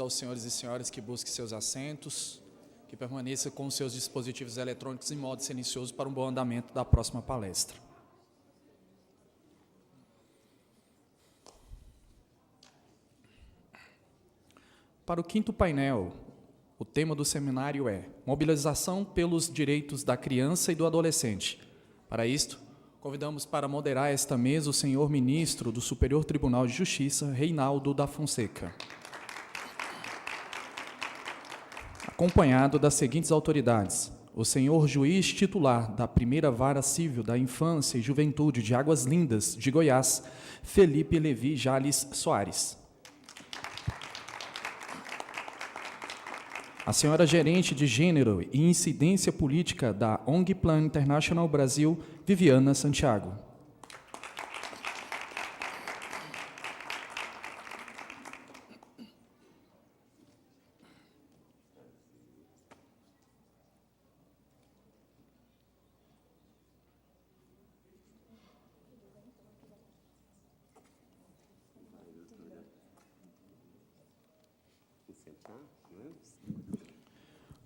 aos senhores e senhoras que busquem seus assentos, que permaneçam com os seus dispositivos eletrônicos em modo silencioso para um bom andamento da próxima palestra. Para o quinto painel, o tema do seminário é Mobilização pelos Direitos da Criança e do Adolescente. Para isto, convidamos para moderar esta mesa o senhor ministro do Superior Tribunal de Justiça, Reinaldo da Fonseca, acompanhado das seguintes autoridades: o senhor juiz titular da Primeira Vara Civil da Infância e Juventude de Águas Lindas, de Goiás, Felipe Levi Jales Soares. A senhora gerente de Gênero e Incidência Política da ONG Plan International Brasil, Viviana Santiago.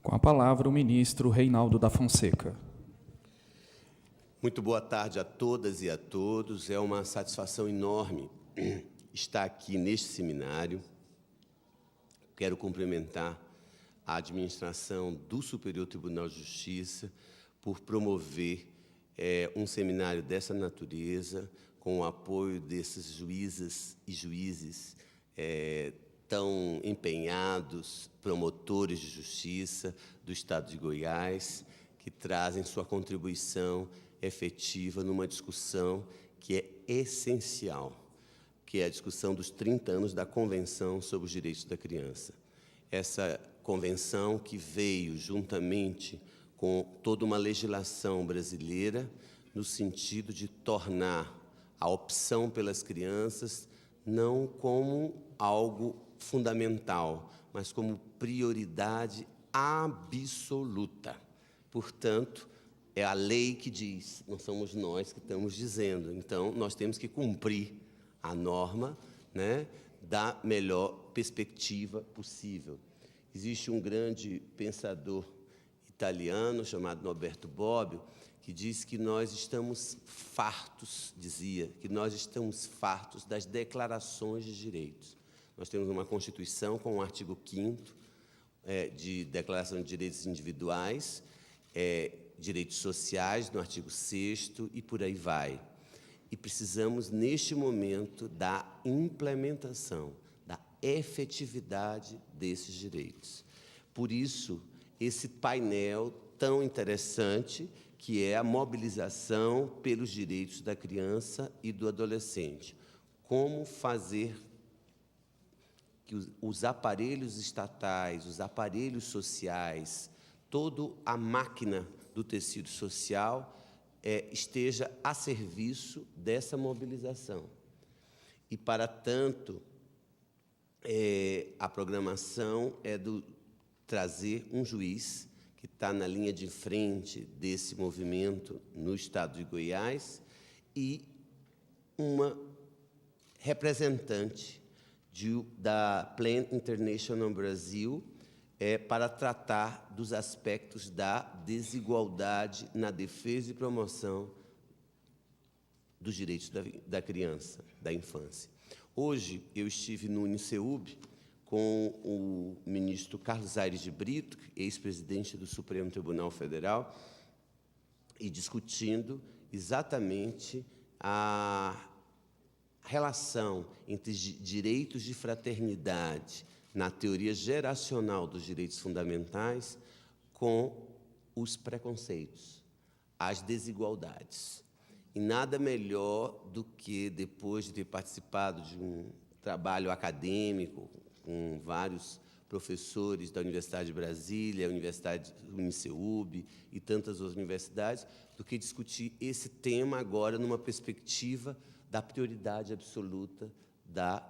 Com a palavra, o ministro Reinaldo da Fonseca. Muito boa tarde a todas e a todos. É uma satisfação enorme estar aqui neste seminário. Quero cumprimentar a administração do Superior Tribunal de Justiça por promover um seminário dessa natureza, com o apoio desses juízas e juízes tão empenhados, promotores de justiça do Estado de Goiás, que trazem sua contribuição efetiva numa discussão que é essencial, que é a discussão dos 30 anos da Convenção sobre os Direitos da Criança. Essa convenção que veio juntamente com toda uma legislação brasileira no sentido de tornar a opção pelas crianças não como algo fundamental, mas como prioridade absoluta. Portanto, é a lei que diz, não somos nós que estamos dizendo. Então, nós temos que cumprir a norma, né, da melhor perspectiva possível. Existe um grande pensador italiano chamado Norberto Bobbio, que diz que nós estamos fartos, dizia, que nós estamos fartos das declarações de direitos. Nós temos uma Constituição com o artigo 5º de Declaração de Direitos Individuais, direitos sociais, no artigo 6º, e por aí vai. E precisamos, neste momento, da implementação, da efetividade desses direitos. Por isso, esse painel tão interessante, que é a mobilização pelos direitos da criança e do adolescente. Como fazer que os aparelhos estatais, os aparelhos sociais, toda a máquina do tecido social esteja a serviço dessa mobilização. E, para tanto, a programação é do trazer um juiz que está na linha de frente desse movimento no Estado de Goiás e uma representante da Plan International Brasil para tratar dos aspectos da desigualdade na defesa e promoção dos direitos da criança, da infância. Hoje, eu estive no Uniceub com o ministro Carlos Aires de Brito, ex-presidente do Supremo Tribunal Federal, e discutindo exatamente a relação entre direitos de fraternidade na teoria geracional dos direitos fundamentais com os preconceitos, as desigualdades. E nada melhor do que, depois de ter participado de um trabalho acadêmico com vários professores da Universidade de Brasília, Universidade Uniceub e tantas outras universidades, do que discutir esse tema agora numa perspectiva da prioridade absoluta da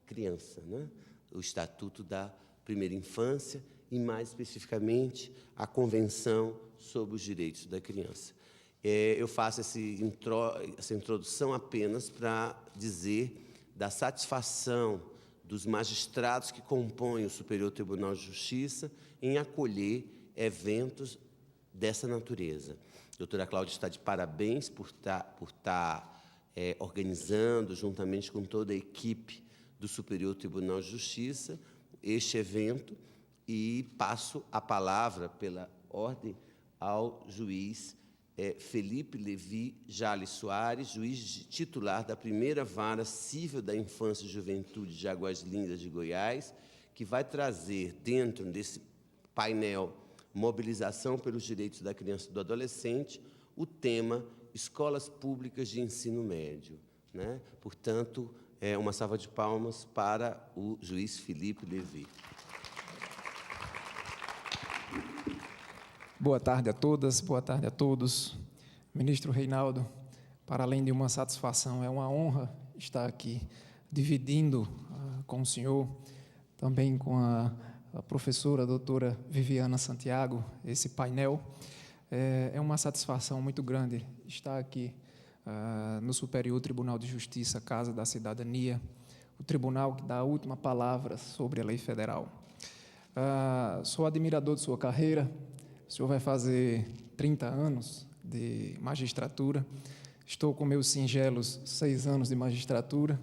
criança, né? O Estatuto da Primeira Infância e, mais especificamente, a Convenção sobre os Direitos da Criança. Eu faço essa introdução apenas para dizer da satisfação dos magistrados que compõem o Superior Tribunal de Justiça em acolher eventos dessa natureza. A doutora Cláudia está de parabéns por estar organizando, juntamente com toda a equipe do Superior Tribunal de Justiça, este evento, e passo a palavra, pela ordem, ao juiz Felipe Levi Jales Soares, juiz titular da primeira Vara Civil da Infância e Juventude de Águas Lindas de Goiás, que vai trazer, dentro desse painel Mobilização pelos Direitos da Criança e do Adolescente, o tema Escolas Públicas de Ensino Médio, né? Portanto, uma salva de palmas para o juiz Felipe Levi. Boa tarde a todas, boa tarde a todos. Ministro Reinaldo, para além de uma satisfação, é uma honra estar aqui dividindo com o senhor, também com a professora, a doutora Viviana Santiago, esse painel. É uma satisfação muito grande estar aqui no Superior Tribunal de Justiça, Casa da Cidadania, o tribunal que dá a última palavra sobre a lei federal. Sou admirador de sua carreira. O senhor vai fazer 30 anos de magistratura. Estou com meus singelos 6 anos de magistratura.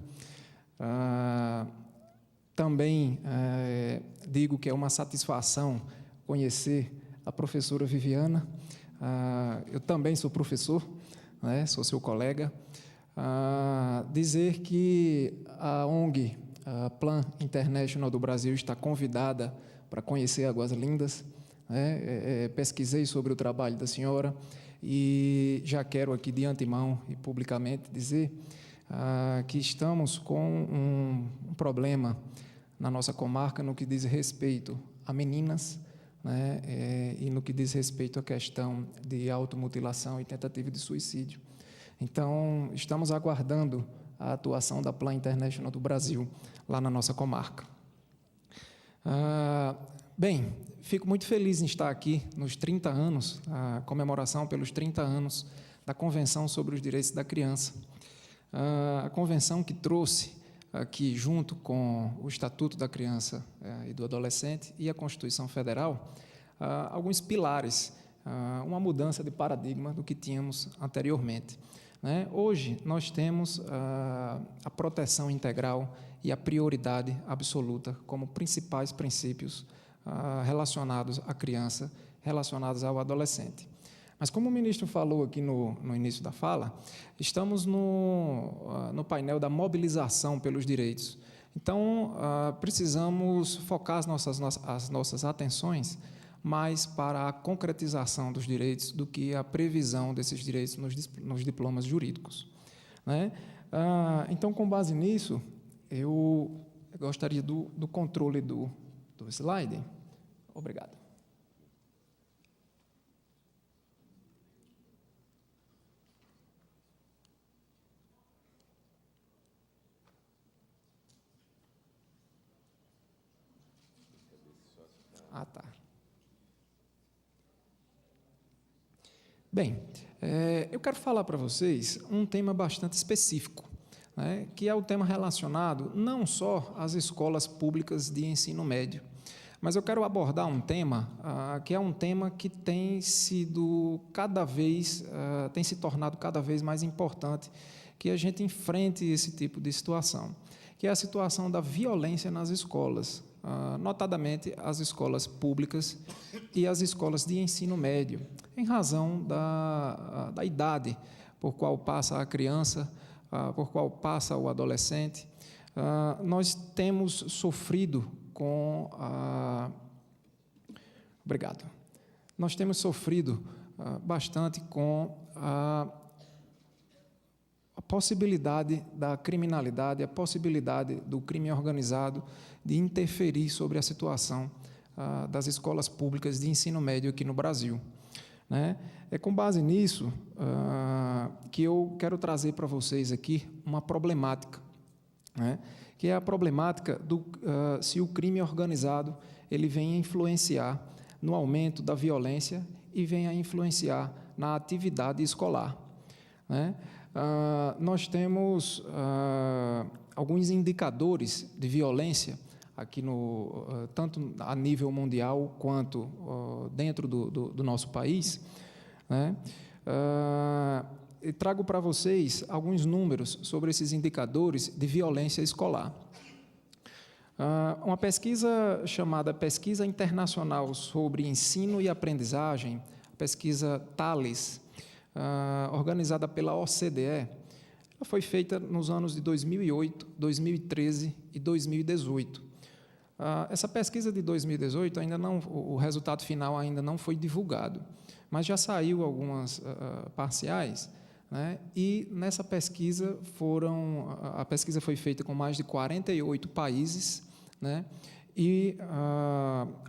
Também digo que é uma satisfação conhecer a professora Viviana. Eu também sou professor, né, sou seu colega. Dizer que a ONG, a Plan International do Brasil, está convidada para conhecer Águas Lindas. Pesquisei sobre o trabalho da senhora e já quero aqui de antemão e publicamente dizer que estamos com um problema na nossa comarca no que diz respeito a meninas, né, e no que diz respeito à questão de automutilação e tentativa de suicídio. Então, estamos aguardando a atuação da Plan International do Brasil lá na nossa comarca. Bem, fico muito feliz em estar aqui nos 30 anos, a comemoração pelos 30 anos da Convenção sobre os Direitos da Criança. A convenção que trouxe aqui, junto com o Estatuto da Criança e do Adolescente e a Constituição Federal, alguns pilares, uma mudança de paradigma do que tínhamos anteriormente. Hoje, nós temos a proteção integral e a prioridade absoluta como principais princípios relacionados à criança, relacionados ao adolescente. Mas, como o ministro falou aqui no início da fala, estamos no painel da mobilização pelos direitos. Então, precisamos focar as nossas atenções mais para a concretização dos direitos do que a previsão desses direitos nos diplomas jurídicos. Então, com base nisso, eu gostaria do controle do slide. Obrigado. Tá. Bem, eu quero falar para vocês um tema bastante específico, né, que é o tema relacionado não só às escolas públicas de ensino médio, mas eu quero abordar um tema que é um tema que tem se tornado cada vez mais importante que a gente enfrente esse tipo de situação, que é a situação da violência nas escolas, notadamente as escolas públicas e as escolas de ensino médio, em razão da idade por qual passa a criança, por qual passa o adolescente. Nós temos sofrido com Obrigado. Nós temos sofrido bastante com a possibilidade da criminalidade, a possibilidade do crime organizado de interferir sobre a situação das escolas públicas de ensino médio aqui no Brasil. É com base nisso que eu quero trazer para vocês aqui uma problemática, que é a problemática se o crime organizado ele vem a influenciar no aumento da violência e vem a influenciar na atividade escolar. Nós temos alguns indicadores de violência, aqui tanto a nível mundial quanto dentro do nosso país, né? E trago para vocês alguns números sobre esses indicadores de violência escolar. Uma pesquisa chamada Pesquisa Internacional sobre Ensino e Aprendizagem, pesquisa TALES, organizada pela OCDE, ela foi feita nos anos de 2008, 2013 e 2018. Essa pesquisa de 2018, o resultado final ainda não foi divulgado, mas já saiu algumas parciais, né? E nessa pesquisa a pesquisa foi feita com mais de 48 países, né? E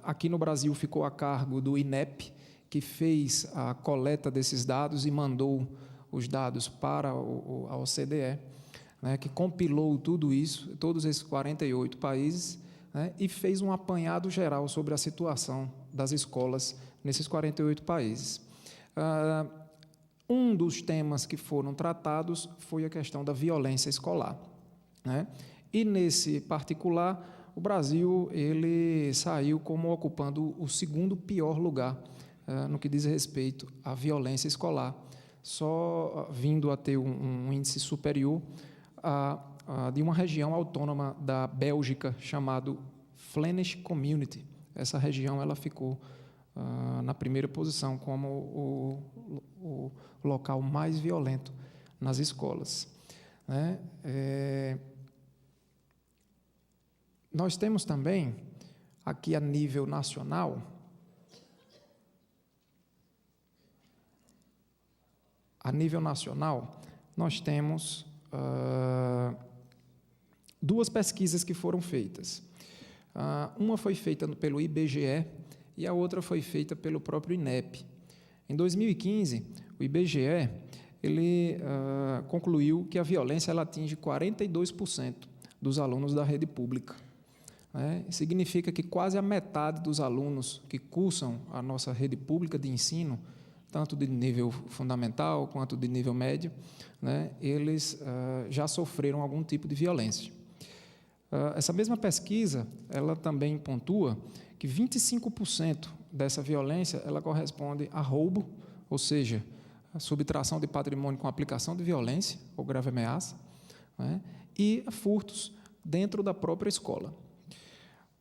aqui no Brasil ficou a cargo do INEP, que fez a coleta desses dados e mandou os dados para a OCDE, né? Que compilou tudo isso, todos esses 48 países, né? E fez um apanhado geral sobre a situação das escolas nesses 48 países. Um dos temas que foram tratados foi a questão da violência escolar, né? E, nesse particular, o Brasil ele saiu como ocupando o segundo pior lugar no que diz respeito à violência escolar, só vindo a ter um índice superior de uma região autônoma da Bélgica, chamado Flemish Community. Essa região ela ficou na primeira posição como o local mais violento nas escolas, né? Nós temos também, aqui a nível nacional, nós temos duas pesquisas que foram feitas. Uma foi feita pelo IBGE e a outra foi feita pelo próprio INEP. Em 2015, o IBGE ele concluiu que a violência ela atinge 42% dos alunos da rede pública. Significa que quase a metade dos alunos que cursam a nossa rede pública de ensino, tanto de nível fundamental quanto de nível médio, né, eles já sofreram algum tipo de violência. Essa mesma pesquisa, ela também pontua que 25% dessa violência ela corresponde a roubo, ou seja, a subtração de patrimônio com aplicação de violência ou grave ameaça, né, e a furtos dentro da própria escola.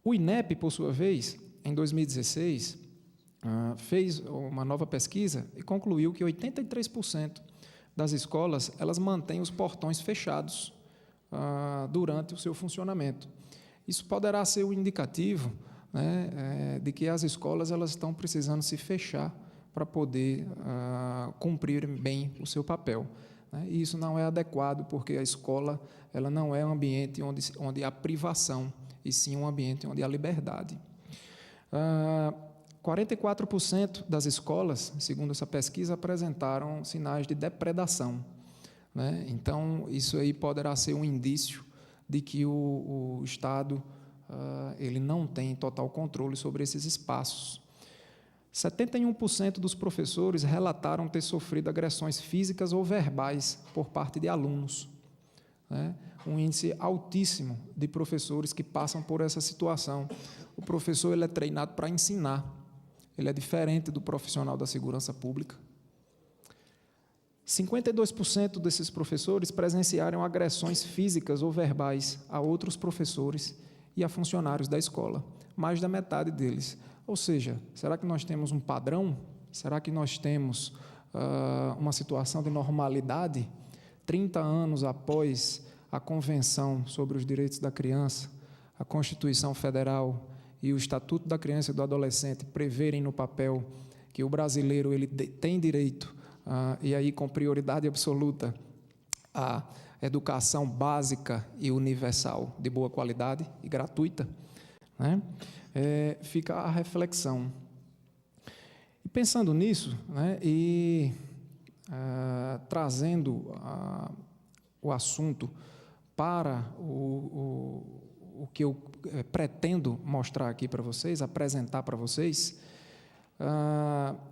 O INEP, por sua vez, em 2016, fez uma nova pesquisa e concluiu que 83% das escolas elas mantêm os portões fechados durante o seu funcionamento. Isso poderá ser um indicativo, né, de que as escolas elas estão precisando se fechar para poder cumprir bem o seu papel, né? E isso não é adequado, porque a escola ela não é um ambiente onde há privação, e sim um ambiente onde há liberdade. 44% das escolas, segundo essa pesquisa, apresentaram sinais de depredação, né? Então, isso aí poderá ser um indício de que o Estado ele não tem total controle sobre esses espaços. 71% dos professores relataram ter sofrido agressões físicas ou verbais por parte de alunos, né? Um índice altíssimo de professores que passam por essa situação. O professor ele é treinado para ensinar, ele é diferente do profissional da segurança pública. 52% desses professores presenciaram agressões físicas ou verbais a outros professores e a funcionários da escola, mais da metade deles. Ou seja, será que nós temos um padrão? Será que nós temos uma situação de normalidade? 30 anos após a Convenção sobre os Direitos da Criança, a Constituição Federal e o Estatuto da Criança e do Adolescente preverem no papel que o brasileiro ele tem direito, e aí com prioridade absoluta, à educação básica e universal de boa qualidade e gratuita, né? Fica a reflexão. E pensando nisso, né, e trazendo o assunto para o que eu pretendo mostrar aqui para vocês, apresentar para vocês,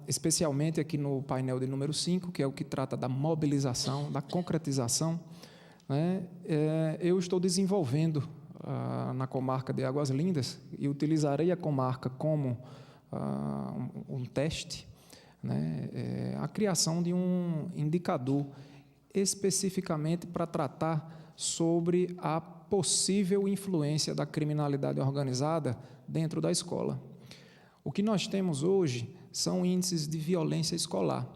especialmente aqui no painel de número 5, que é o que trata da mobilização, da concretização, né, eu estou desenvolvendo na comarca de Águas Lindas, e utilizarei a comarca como um teste, né, a criação de um indicador especificamente para tratar sobre a possível influência da criminalidade organizada dentro da escola. O que nós temos hoje são índices de violência escolar.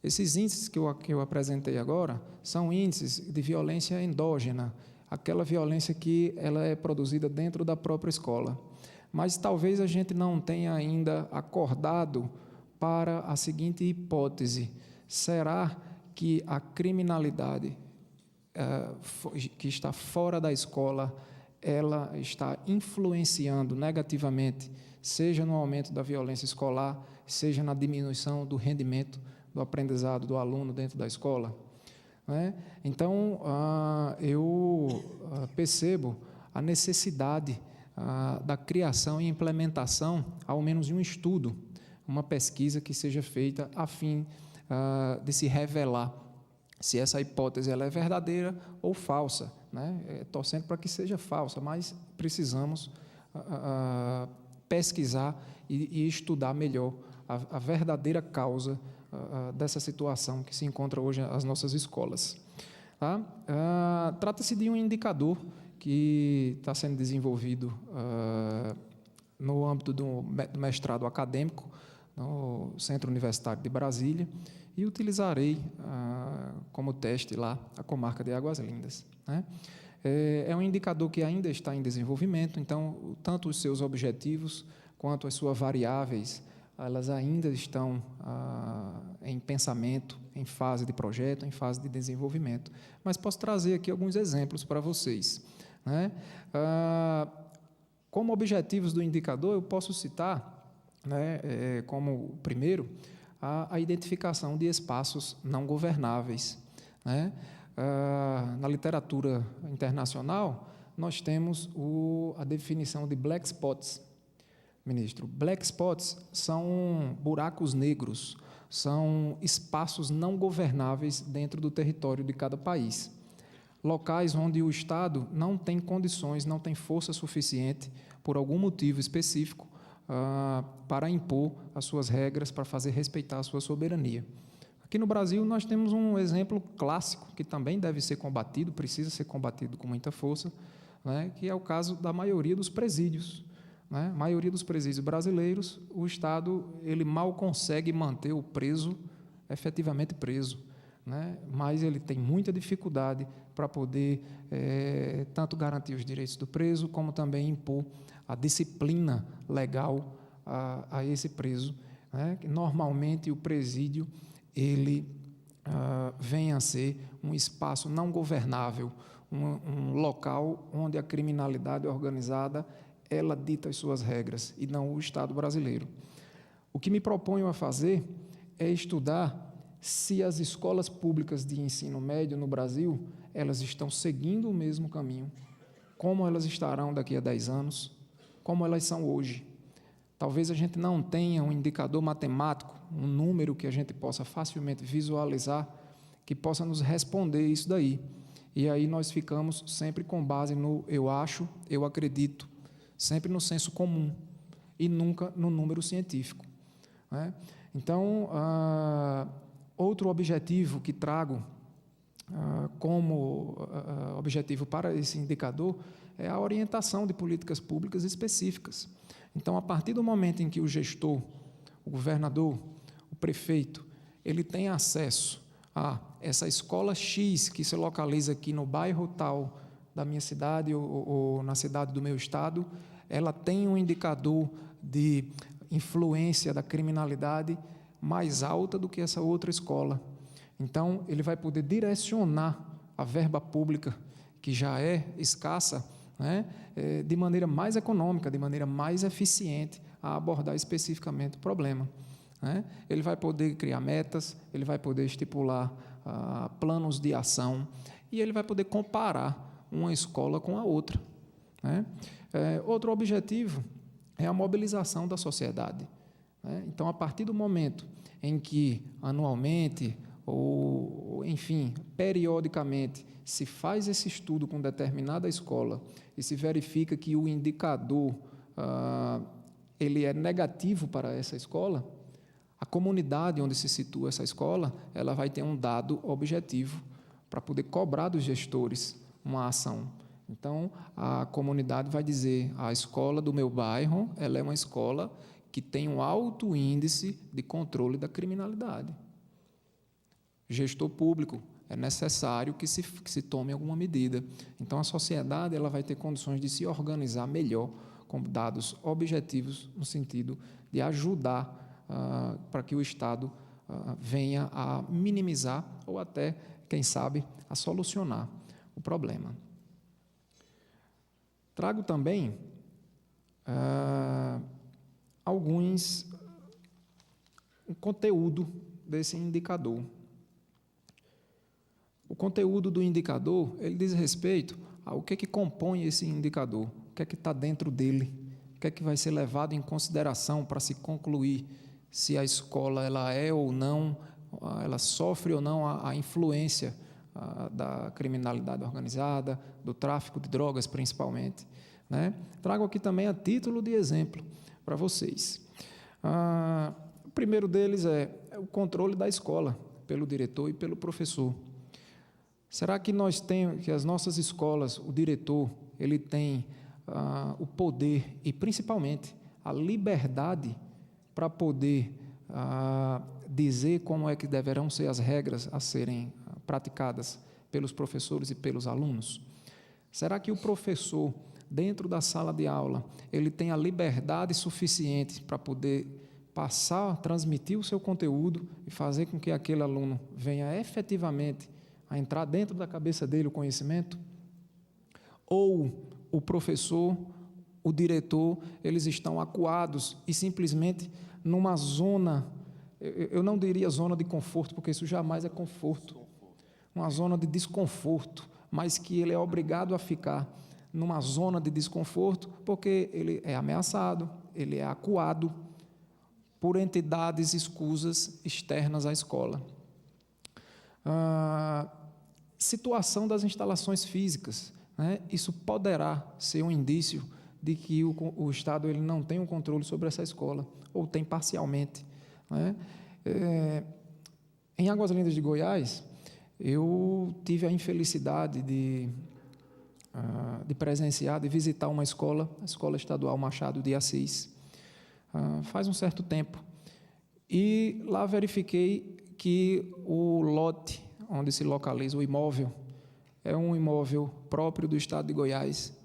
Esses índices que eu apresentei agora são índices de violência endógena, aquela violência que ela é produzida dentro da própria escola. Mas talvez a gente não tenha ainda acordado para a seguinte hipótese: será que a criminalidade que está fora da escola, ela está influenciando negativamente, seja no aumento da violência escolar, seja na diminuição do rendimento do aprendizado do aluno dentro da escola? Né? Então, eu percebo a necessidade da criação e implementação, ao menos de um estudo, uma pesquisa que seja feita a fim de se revelar se essa hipótese ela é verdadeira ou falsa, né? Torcendo para que seja falsa, mas precisamos pesquisar e estudar melhor a verdadeira causa dessa situação que se encontra hoje nas nossas escolas. Tá? Trata-se de um indicador que está sendo desenvolvido no âmbito do mestrado acadêmico no Centro Universitário de Brasília, e utilizarei como teste lá a comarca de Águas Lindas. Né? É um indicador que ainda está em desenvolvimento, então, tanto os seus objetivos quanto as suas variáveis, elas ainda estão em pensamento, em fase de projeto, em fase de desenvolvimento. Mas posso trazer aqui alguns exemplos para vocês. Né? Como objetivos do indicador, eu posso citar, né, como primeiro, a identificação de espaços não governáveis. Né? Na literatura internacional, nós temos a definição de black spots. Ministro, black spots são buracos negros, são espaços não governáveis dentro do território de cada país. Locais onde o Estado não tem condições, não tem força suficiente, por algum motivo específico, para impor as suas regras, para fazer respeitar a sua soberania. Aqui no Brasil, nós temos um exemplo clássico, que também deve ser combatido, precisa ser combatido com muita força, né, que é o caso da maioria dos presídios. Né? A maioria dos presídios brasileiros, o Estado ele mal consegue manter o preso efetivamente preso, né? Mas ele tem muita dificuldade para poder tanto garantir os direitos do preso, como também impor a disciplina legal a esse preso. Né? Normalmente, o presídio ele vem a ser um espaço não governável, um local onde a criminalidade organizada ela dita as suas regras, e não o Estado brasileiro. O que me proponho a fazer é estudar se as escolas públicas de ensino médio no Brasil, elas estão seguindo o mesmo caminho, como elas estarão daqui a 10 anos, como elas são hoje. Talvez a gente não tenha um indicador matemático, um número que a gente possa facilmente visualizar, que possa nos responder isso daí. E aí nós ficamos sempre com base no eu acho, eu acredito, sempre no senso comum e nunca no número científico. Né? Então, outro objetivo que trago como objetivo para esse indicador é a orientação de políticas públicas específicas. Então, a partir do momento em que o gestor, o governador, o prefeito, ele tem acesso a essa escola X que se localiza aqui no bairro tal da minha cidade ou na cidade do meu estado, ela tem um indicador de influência da criminalidade mais alta do que essa outra escola. Então, ele vai poder direcionar a verba pública, que já é escassa, né, de maneira mais econômica, de maneira mais eficiente a abordar especificamente o problema. Né? Ele vai poder criar metas, ele vai poder estipular planos de ação e ele vai poder comparar uma escola com a outra. Né? Outro objetivo é a mobilização da sociedade. Né? Então, a partir do momento em que, anualmente ou, enfim, periodicamente, se faz esse estudo com determinada escola e se verifica que o indicador ele é negativo para essa escola, a comunidade onde se situa essa escola, ela vai ter um dado objetivo para poder cobrar dos gestores uma ação. Então, a comunidade vai dizer, a escola do meu bairro, ela é uma escola que tem um alto índice de controle da criminalidade. Gestor público, é necessário que se tome alguma medida. Então, a sociedade ela vai ter condições de se organizar melhor, com dados objetivos, no sentido de ajudar para que o Estado venha a minimizar ou até, quem sabe, a solucionar o problema. Trago também o conteúdo desse indicador. O conteúdo do indicador, ele diz respeito ao que compõe esse indicador, o que está dentro dele, o que vai ser levado em consideração para se concluir se a escola ela é ou não, ela sofre ou não a influência da criminalidade organizada, do tráfico de drogas, principalmente. Né? Trago aqui também a título de exemplo para vocês. O primeiro deles é o controle da escola, pelo diretor e pelo professor. Será que que as nossas escolas, o diretor, ele tem o poder e, principalmente, a liberdade para poder dizer como é que deverão ser as regras a serem praticadas pelos professores e pelos alunos? Será que o professor, dentro da sala de aula, ele tem a liberdade suficiente para poder transmitir o seu conteúdo e fazer com que aquele aluno venha efetivamente a entrar dentro da cabeça dele o conhecimento? Ou o professor, o diretor, eles estão acuados e simplesmente numa zona, eu não diria zona de conforto, porque isso jamais é conforto, uma zona de desconforto, mas que ele é obrigado a ficar numa zona de desconforto, porque ele é ameaçado, ele é acuado por entidades escusas externas à escola. Situação das instalações físicas, né? Isso poderá ser um indício de que o Estado ele não tem um controle sobre essa escola, ou tem parcialmente. Né? Em Águas Lindas de Goiás, eu tive a infelicidade de presenciar, de visitar uma escola, a Escola Estadual Machado de Assis, faz um certo tempo. E lá verifiquei que o lote onde se localiza o imóvel é um imóvel próprio do Estado de Goiás.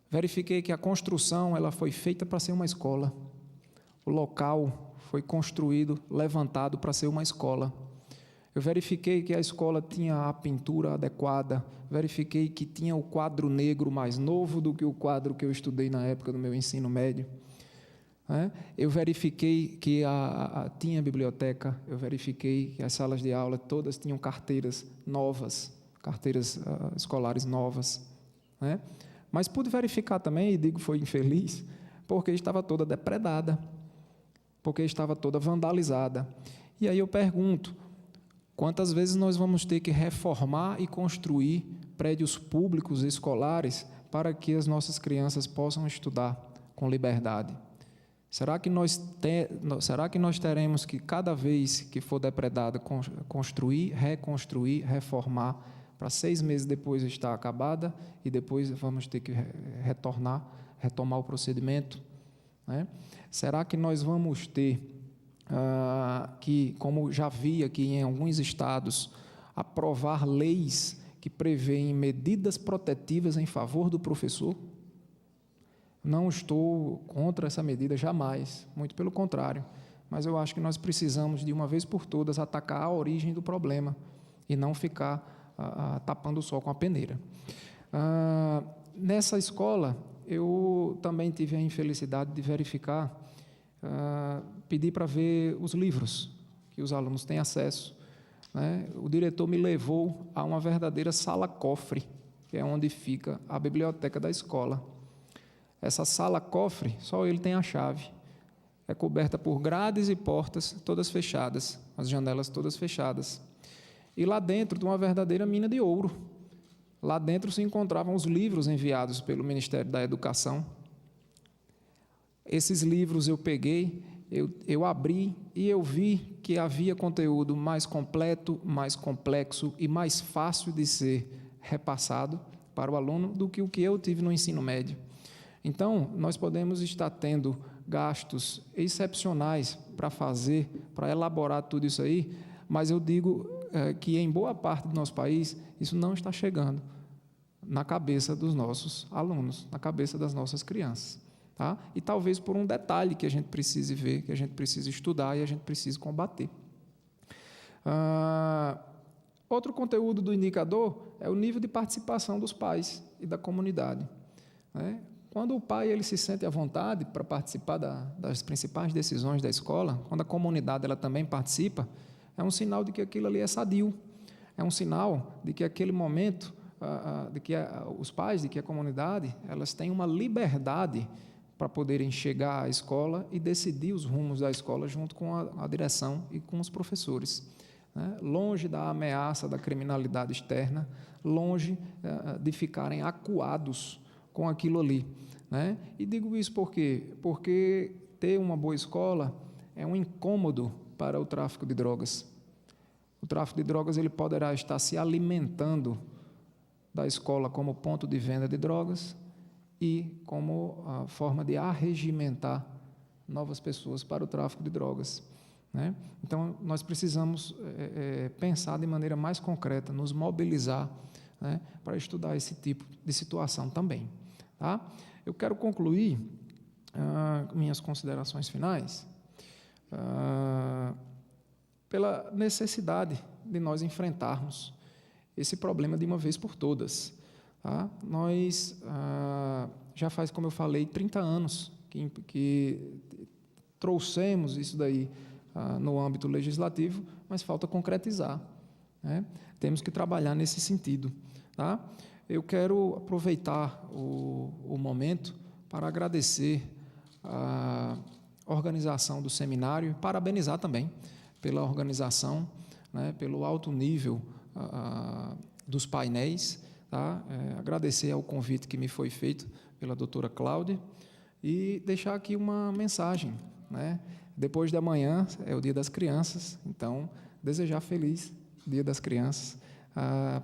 Verifiquei que a construção ela foi feita para ser uma escola. O local foi construído, levantado para ser uma escola. Eu verifiquei que a escola tinha a pintura adequada, verifiquei que tinha o quadro negro mais novo do que o quadro que eu estudei na época do meu ensino médio. Eu verifiquei que tinha biblioteca, eu verifiquei que as salas de aula todas tinham carteiras novas, carteiras escolares novas. Mas pude verificar também, e digo foi infeliz, porque estava toda depredada, porque estava toda vandalizada. E aí eu pergunto, quantas vezes nós vamos ter que reformar e construir prédios públicos escolares para que as nossas crianças possam estudar com liberdade? Será que nós teremos que, cada vez que for depredada, construir, reconstruir, reformar, para 6 meses depois estar acabada e depois vamos ter que retomar o procedimento? Né? Será que nós vamos ter que, como já vi aqui em alguns estados, aprovar leis que prevêem medidas protetivas em favor do professor? Não estou contra essa medida, jamais, muito pelo contrário, mas eu acho que nós precisamos, de uma vez por todas, atacar a origem do problema e não ficar tapando o sol com a peneira. Nessa escola, eu também tive a infelicidade de verificar, pedir para ver os livros que os alunos têm acesso. Né? O diretor me levou a uma verdadeira sala-cofre, que é onde fica a biblioteca da escola. Essa sala-cofre, só ele tem a chave. É coberta por grades e portas todas fechadas, as janelas todas fechadas. e lá dentro de uma verdadeira mina de ouro. Lá dentro se encontravam os livros enviados pelo Ministério da Educação. Esses livros eu peguei, eu abri e eu vi que havia conteúdo mais completo, mais complexo e mais fácil de ser repassado para o aluno do que o que eu tive no ensino médio. Então, nós podemos estar tendo gastos excepcionais para elaborar tudo isso aí, mas eu digo que em boa parte do nosso país isso não está chegando na cabeça dos nossos alunos, na cabeça das nossas crianças. Tá? E talvez por um detalhe que a gente precise ver, que a gente precise estudar e a gente precise combater. Outro conteúdo do indicador é o nível de participação dos pais e da comunidade. Né? Quando o pai ele se sente à vontade para participar das principais decisões da escola, quando a comunidade ela também participa, é um sinal de que aquilo ali é sadio, é um sinal de que aquele momento, de que os pais, de que a comunidade, elas têm uma liberdade para poderem chegar à escola e decidir os rumos da escola junto com a direção e com os professores. Né? Longe da ameaça da criminalidade externa, longe de ficarem acuados com aquilo ali. Né? E digo isso por quê? Porque ter uma boa escola é um incômodo para o tráfico de drogas. O tráfico de drogas ele poderá estar se alimentando da escola como ponto de venda de drogas e como a forma de arregimentar novas pessoas para o tráfico de drogas. Né? Então, nós precisamos pensar de maneira mais concreta, nos mobilizar, né, para estudar esse tipo de situação também. Tá? Eu quero concluir minhas considerações finais pela necessidade de nós enfrentarmos esse problema de uma vez por todas. Tá? Nós já faz, como eu falei, 30 anos que trouxemos isso daí no âmbito legislativo, mas falta concretizar. Né? Temos que trabalhar nesse sentido. Tá? Eu quero aproveitar o momento para agradecer a organização do seminário, parabenizar também pela organização, né, pelo alto nível dos painéis, tá? Agradecer ao convite que me foi feito pela doutora Cláudia e deixar aqui uma mensagem. Né? Depois de amanhã é o Dia das Crianças, então desejar feliz Dia das Crianças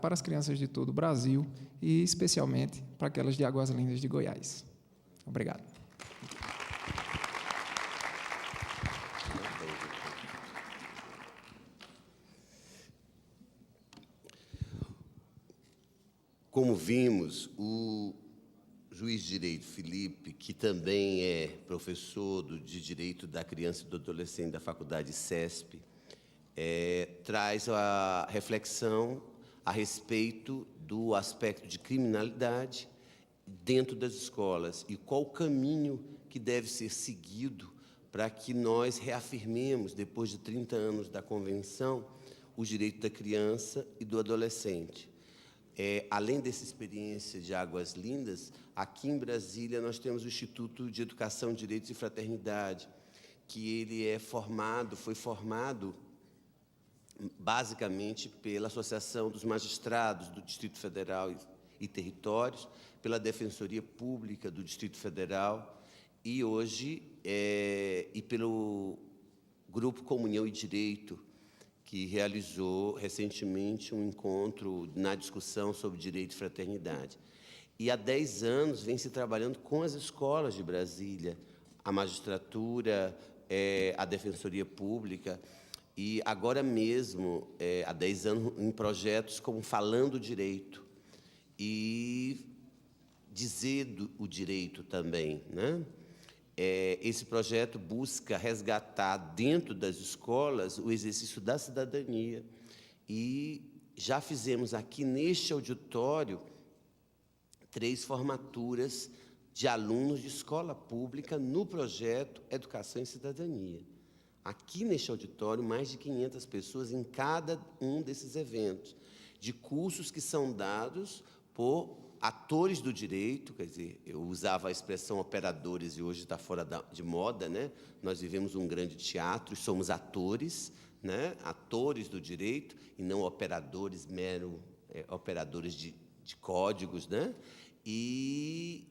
para as crianças de todo o Brasil e especialmente para aquelas de Águas Lindas de Goiás. Obrigado. Como vimos, o juiz de direito Felipe, que também é professor de Direito da Criança e do Adolescente da Faculdade CESP, traz a reflexão a respeito do aspecto de criminalidade dentro das escolas e qual o caminho que deve ser seguido para que nós reafirmemos, depois de 30 anos da Convenção, os direitos da criança e do adolescente. Além dessa experiência de Águas Lindas, aqui em Brasília nós temos o Instituto de Educação, Direitos e Fraternidade, que ele foi formado basicamente pela Associação dos Magistrados do Distrito Federal e Territórios, pela Defensoria Pública do Distrito Federal e hoje e pelo Grupo Comunhão e Direito, que realizou recentemente um encontro na discussão sobre direito e fraternidade. E há 10 anos vem se trabalhando com as escolas de Brasília, a magistratura, a Defensoria Pública, e agora mesmo, há 10 anos, em projetos como Falando Direito, e Dizer o Direito também, né? Esse projeto busca resgatar dentro das escolas o exercício da cidadania. E já fizemos aqui neste auditório 3 formaturas de alunos de escola pública no projeto Educação e Cidadania. Aqui neste auditório, mais de 500 pessoas em cada um desses eventos, de cursos que são dados por atores do direito, quer dizer, eu usava a expressão operadores e hoje está fora de moda, né? Nós vivemos um grande teatro e somos atores, né, atores do direito, e não operadores, operadores de códigos, né? E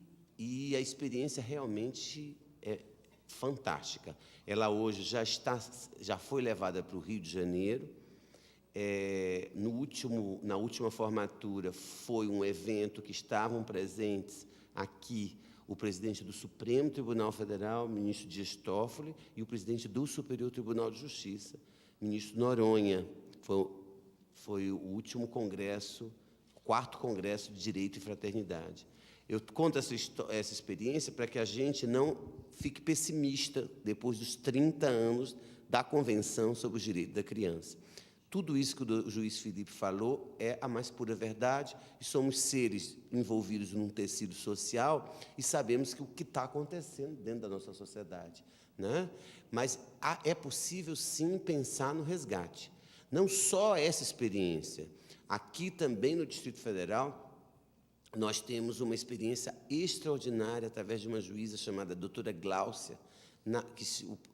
a experiência realmente é fantástica. Ela hoje já foi levada para o Rio de Janeiro. Na última formatura foi um evento que estavam presentes aqui o presidente do Supremo Tribunal Federal, ministro Dias Toffoli, e o presidente do Superior Tribunal de Justiça, ministro Noronha. Foi o último congresso, 4º Congresso de Direito e Fraternidade. Eu conto essa experiência para que a gente não fique pessimista depois dos 30 anos da Convenção sobre os Direitos da Criança. Tudo isso que o juiz Felipe falou é a mais pura verdade, e somos seres envolvidos num tecido social e sabemos que o que está acontecendo dentro da nossa sociedade, né? Mas é possível, sim, pensar no resgate. Não só essa experiência. Aqui também no Distrito Federal, nós temos uma experiência extraordinária através de uma juíza chamada doutora Gláucia,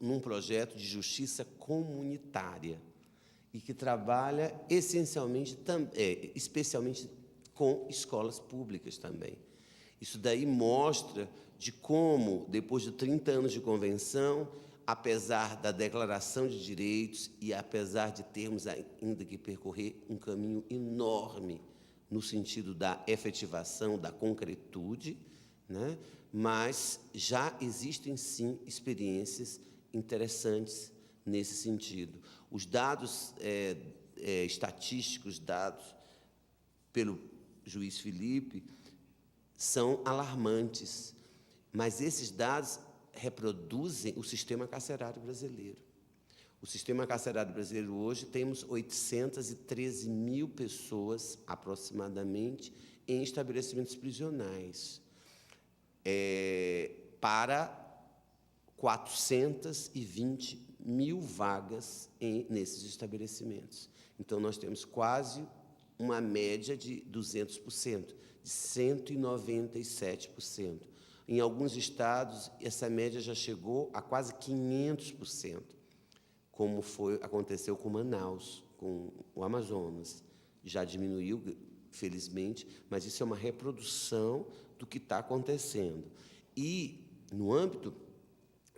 num projeto de justiça comunitária, e que trabalha especialmente com escolas públicas também. Isso daí mostra de como, depois de 30 anos de convenção, apesar da Declaração de Direitos e apesar de termos ainda que percorrer um caminho enorme no sentido da efetivação, da concretude, né? Mas já existem, sim, experiências interessantes nesse sentido. Os dados estatísticos dados pelo juiz Felipe são alarmantes, mas esses dados reproduzem o sistema carcerário brasileiro. O sistema carcerário brasileiro hoje, temos 813 mil pessoas, aproximadamente, em estabelecimentos prisionais, para 420 mil vagas nesses estabelecimentos. Então, nós temos quase uma média de 200%, de 197%. Em alguns estados, essa média já chegou a quase 500%, como aconteceu com Manaus, com o Amazonas. Já diminuiu, felizmente, mas isso é uma reprodução do que está acontecendo. E, no âmbito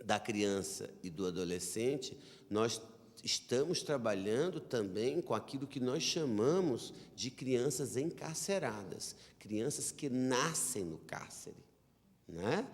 da criança e do adolescente, nós estamos trabalhando também com aquilo que nós chamamos de crianças encarceradas, crianças que nascem no cárcere, né?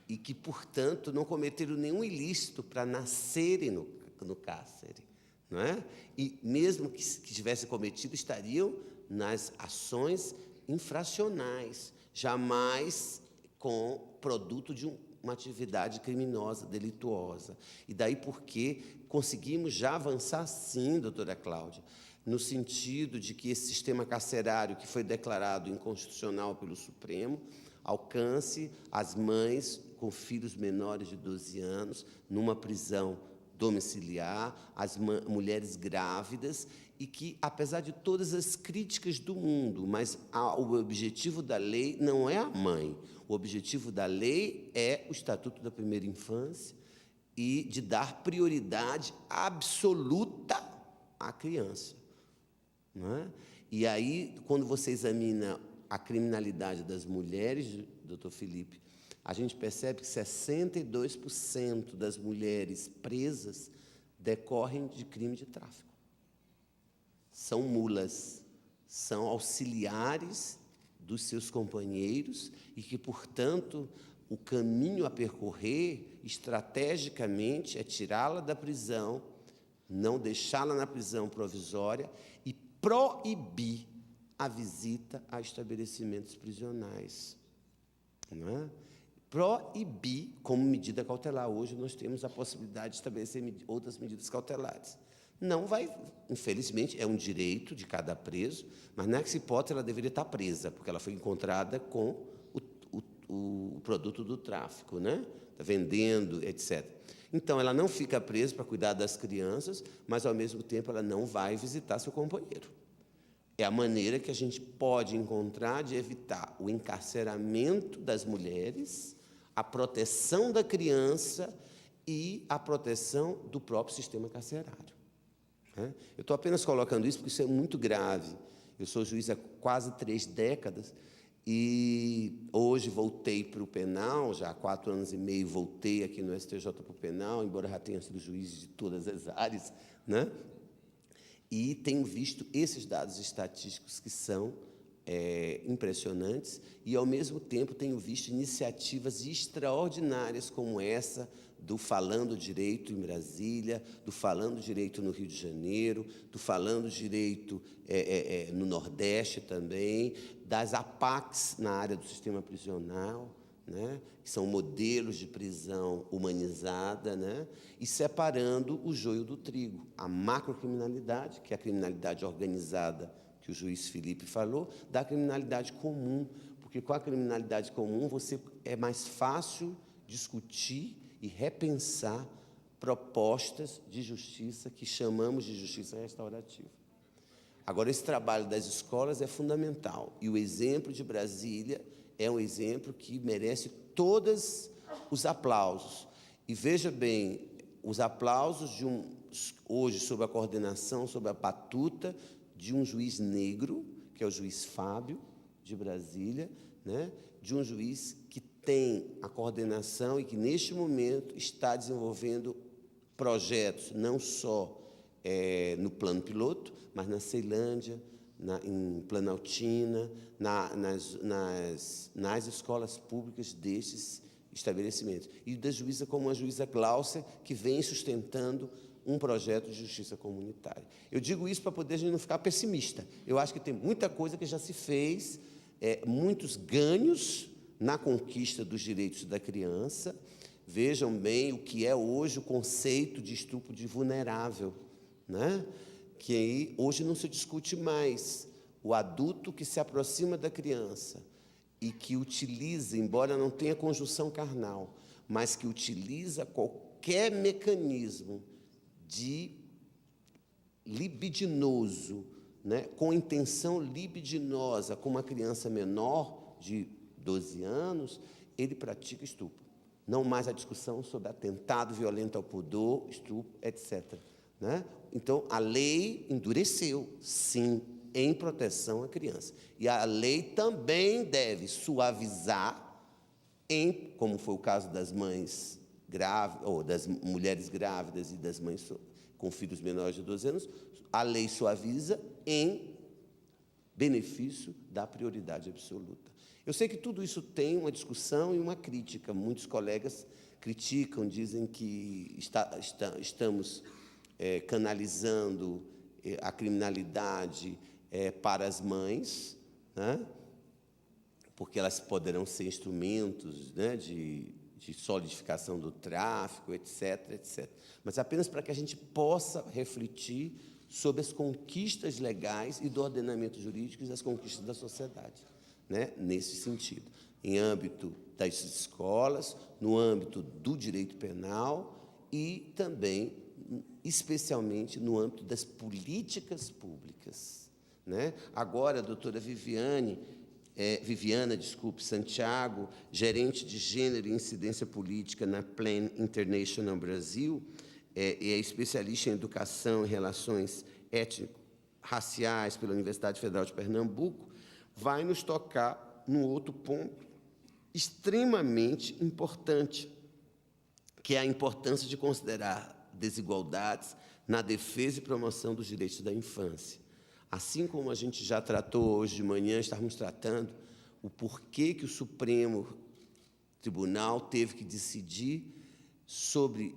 E que, portanto, não cometeram nenhum ilícito para nascerem no cárcere, não é? E, mesmo que tivessem cometido, estariam nas ações infracionais, jamais com produto de uma atividade criminosa, delituosa. E daí porque conseguimos já avançar, sim, doutora Cláudia, no sentido de que esse sistema carcerário, que foi declarado inconstitucional pelo Supremo, alcance as mães com filhos menores de 12 anos, numa prisão domiciliar, as mulheres grávidas, e que, apesar de todas as críticas do mundo, mas o objetivo da lei não é a mãe. O objetivo da lei é o Estatuto da Primeira Infância e de dar prioridade absoluta à criança, não é? E aí, quando você examina a criminalidade das mulheres, doutor Felipe, a gente percebe que 62% das mulheres presas decorrem de crime de tráfico. São mulas, são auxiliares dos seus companheiros e que, portanto, o caminho a percorrer estrategicamente é tirá-la da prisão, não deixá-la na prisão provisória e proibir a visita a estabelecimentos prisionais, não é? Proibir como medida cautelar. Hoje nós temos a possibilidade de estabelecer outras medidas cautelares. Não vai, infelizmente, é um direito de cada preso, mas nessa hipótese ela deveria estar presa, porque ela foi encontrada com o produto do tráfico, né? Está vendendo, etc. Então, ela não fica presa para cuidar das crianças, mas, ao mesmo tempo, ela não vai visitar seu companheiro. É a maneira que a gente pode encontrar de evitar o encarceramento das mulheres, a proteção da criança e a proteção do próprio sistema carcerário. né? Eu estou apenas colocando isso porque isso é muito grave. Eu sou juiz há quase 3 décadas e hoje voltei para o penal, já há 4 anos e meio voltei aqui no STJ para o penal, embora já tenha sido juiz de todas as áreas, né? E tenho visto esses dados estatísticos que são impressionantes e, ao mesmo tempo, tenho visto iniciativas extraordinárias como essa do Falando Direito em Brasília, do Falando Direito no Rio de Janeiro, do Falando Direito no Nordeste também, das APACs na área do sistema prisional, né, que são modelos de prisão humanizada, né, e separando o joio do trigo, a macrocriminalidade, que é a criminalidade organizada, que o juiz Felipe falou, da criminalidade comum, porque com a criminalidade comum é mais fácil discutir e repensar propostas de justiça que chamamos de justiça restaurativa. Agora, esse trabalho das escolas é fundamental, e o exemplo de Brasília é um exemplo que merece todos os aplausos. E veja bem, os aplausos hoje sob a coordenação, sob a batuta de um juiz negro, que é o juiz Fábio, de Brasília, né? De um juiz que tem a coordenação e que, neste momento, está desenvolvendo projetos, não só no plano piloto, mas na Ceilândia, em Planaltina, nas escolas públicas destes estabelecimentos. E da juíza como a juíza Gláucia, que vem sustentando um projeto de justiça comunitária. Eu digo isso para poder a gente não ficar pessimista. Eu acho que tem muita coisa que já se fez, muitos ganhos na conquista dos direitos da criança. Vejam bem o que é hoje o conceito de estupro de vulnerável, né? Que aí, hoje não se discute mais o adulto que se aproxima da criança e que utiliza, embora não tenha conjunção carnal, mas que utiliza qualquer mecanismo de libidinoso, né, com intenção libidinosa, com uma criança menor de 12 anos, ele pratica estupro. Não mais a discussão sobre atentado violento ao pudor, estupro, etc. Né? Então, a lei endureceu, sim, em proteção à criança. E a lei também deve suavizar, como foi o caso das mães grávidas, ou das mulheres grávidas e das mães com filhos menores de 12 anos, a lei suaviza em benefício da prioridade absoluta. Eu sei que tudo isso tem uma discussão e uma crítica. Muitos colegas criticam, dizem que estamos canalizando a criminalidade para as mães, né? Porque elas poderão ser instrumentos, né, de solidificação do tráfico, etc., etc. Mas apenas para que a gente possa refletir sobre as conquistas legais e do ordenamento jurídico e as conquistas da sociedade, né, nesse sentido, em âmbito das escolas, no âmbito do direito penal e também, especialmente, no âmbito das políticas públicas, né? Agora, a doutora Viviana Santiago, gerente de Gênero e Incidência Política na Plan International Brasil, e é especialista em Educação e Relações Étnico-Raciais pela Universidade Federal de Pernambuco, vai nos tocar num outro ponto extremamente importante, que é a importância de considerar desigualdades na defesa e promoção dos direitos da infância. Assim como a gente já tratou hoje de manhã, estamos tratando o porquê que o Supremo Tribunal teve que decidir sobre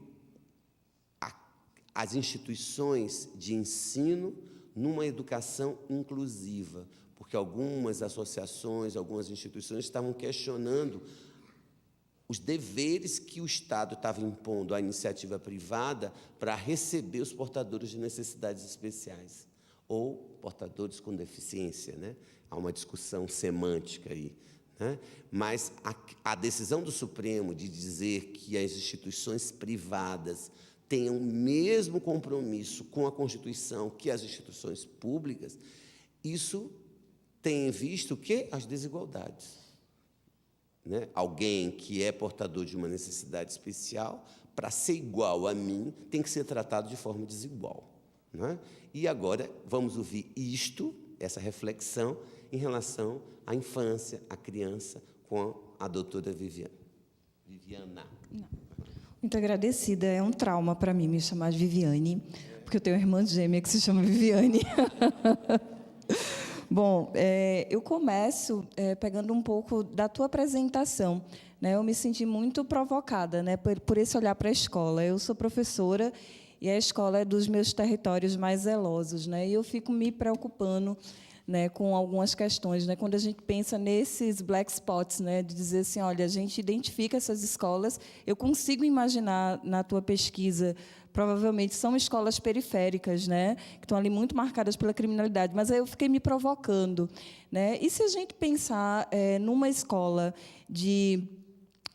as instituições de ensino numa educação inclusiva, porque algumas associações, algumas instituições estavam questionando os deveres que o Estado estava impondo à iniciativa privada para receber os portadores de necessidades especiais, ou portadores com deficiência, né? Há uma discussão semântica aí, né? Mas a decisão do Supremo de dizer que as instituições privadas tenham o mesmo compromisso com a Constituição que as instituições públicas, isso tem visto o quê? As desigualdades, né? Alguém que é portador de uma necessidade especial, para ser igual a mim, tem que ser tratado de forma desigual, não é? E agora vamos ouvir essa reflexão, em relação à infância, à criança, com a doutora Viviana. Não. Muito agradecida. É um trauma para mim me chamar de Viviane, porque eu tenho uma irmã gêmea que se chama Viviane. Bom, eu começo pegando um pouco da tua apresentação. Né? Eu me senti muito provocada, né, por esse olhar para a escola. Eu sou professora e a escola é dos meus territórios mais zelosos. Né? E eu fico me preocupando, né, com algumas questões, né, quando a gente pensa nesses black spots, né, de dizer assim, olha, a gente identifica essas escolas, eu consigo imaginar na tua pesquisa, provavelmente são escolas periféricas, né, que estão ali muito marcadas pela criminalidade, mas aí eu fiquei me provocando, né, e se a gente pensar numa escola de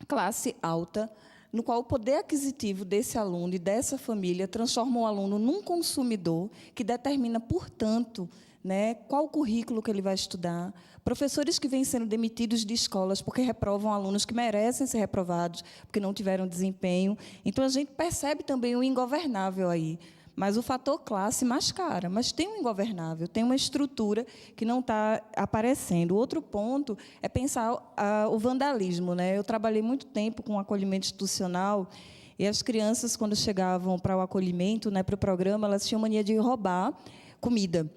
classe alta, no qual o poder aquisitivo desse aluno e dessa família transforma o aluno num consumidor que determina, portanto, né, qual o currículo que ele vai estudar, professores que vêm sendo demitidos de escolas porque reprovam alunos que merecem ser reprovados, porque não tiveram desempenho. Então, a gente percebe também o ingovernável aí. Mas o fator classe mascara. Mas tem um ingovernável, tem uma estrutura que não está aparecendo. Outro ponto é pensar o vandalismo. Né? Eu trabalhei muito tempo com acolhimento institucional e as crianças, quando chegavam para o acolhimento, né, para o programa, elas tinham mania de roubar comida.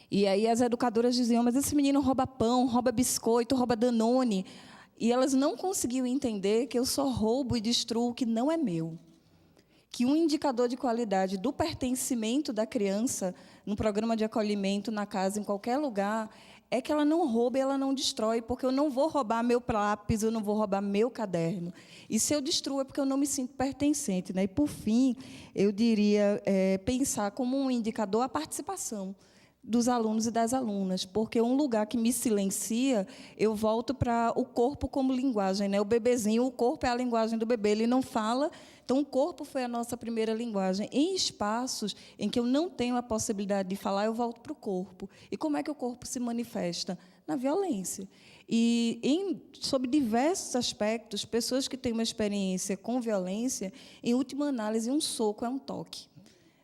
E aí as educadoras diziam, mas esse menino rouba pão, rouba biscoito, rouba Danone. E elas não conseguiam entender que eu só roubo e destruo o que não é meu. Que um indicador de qualidade do pertencimento da criança no programa de acolhimento, na casa, em qualquer lugar, é que ela não rouba e ela não destrói, porque eu não vou roubar meu lápis, eu não vou roubar meu caderno. E se eu destruo é porque eu não me sinto pertencente. Né? E, por fim, eu diria pensar como um indicador a participação dos alunos e das alunas, porque um lugar que me silencia, eu volto para o corpo como linguagem. Né? O bebezinho, o corpo é a linguagem do bebê, ele não fala, então o corpo foi a nossa primeira linguagem. Em espaços em que eu não tenho a possibilidade de falar, eu volto para o corpo. E como é que o corpo se manifesta? Na violência. E, sob diversos aspectos, pessoas que têm uma experiência com violência, em última análise, um soco é um toque.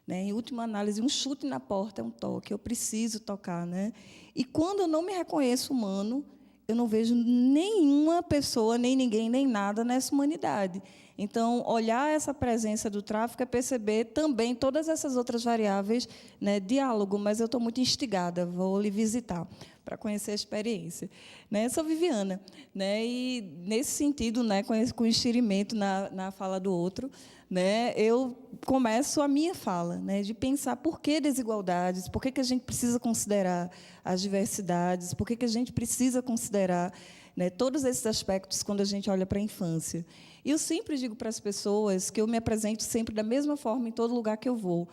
Né? Em última análise, um chute na porta é um toque. Eu preciso tocar. Né? E, quando eu não me reconheço humano, eu não vejo nenhuma pessoa, nem ninguém, nem nada nessa humanidade. Então, olhar essa presença do tráfico é perceber também todas essas outras variáveis, né, diálogo, mas eu estou muito instigada, vou lhe visitar para conhecer a experiência. Né? Eu sou Viviana, né, e, nesse sentido, né, com enxerimento na fala do outro, né, eu começo a minha fala, né, de pensar por que desigualdades, por que a gente precisa considerar as diversidades, por que a gente precisa considerar, né, todos esses aspectos quando a gente olha para a infância. E eu sempre digo para as pessoas que eu me apresento sempre da mesma forma em todo lugar que eu vou.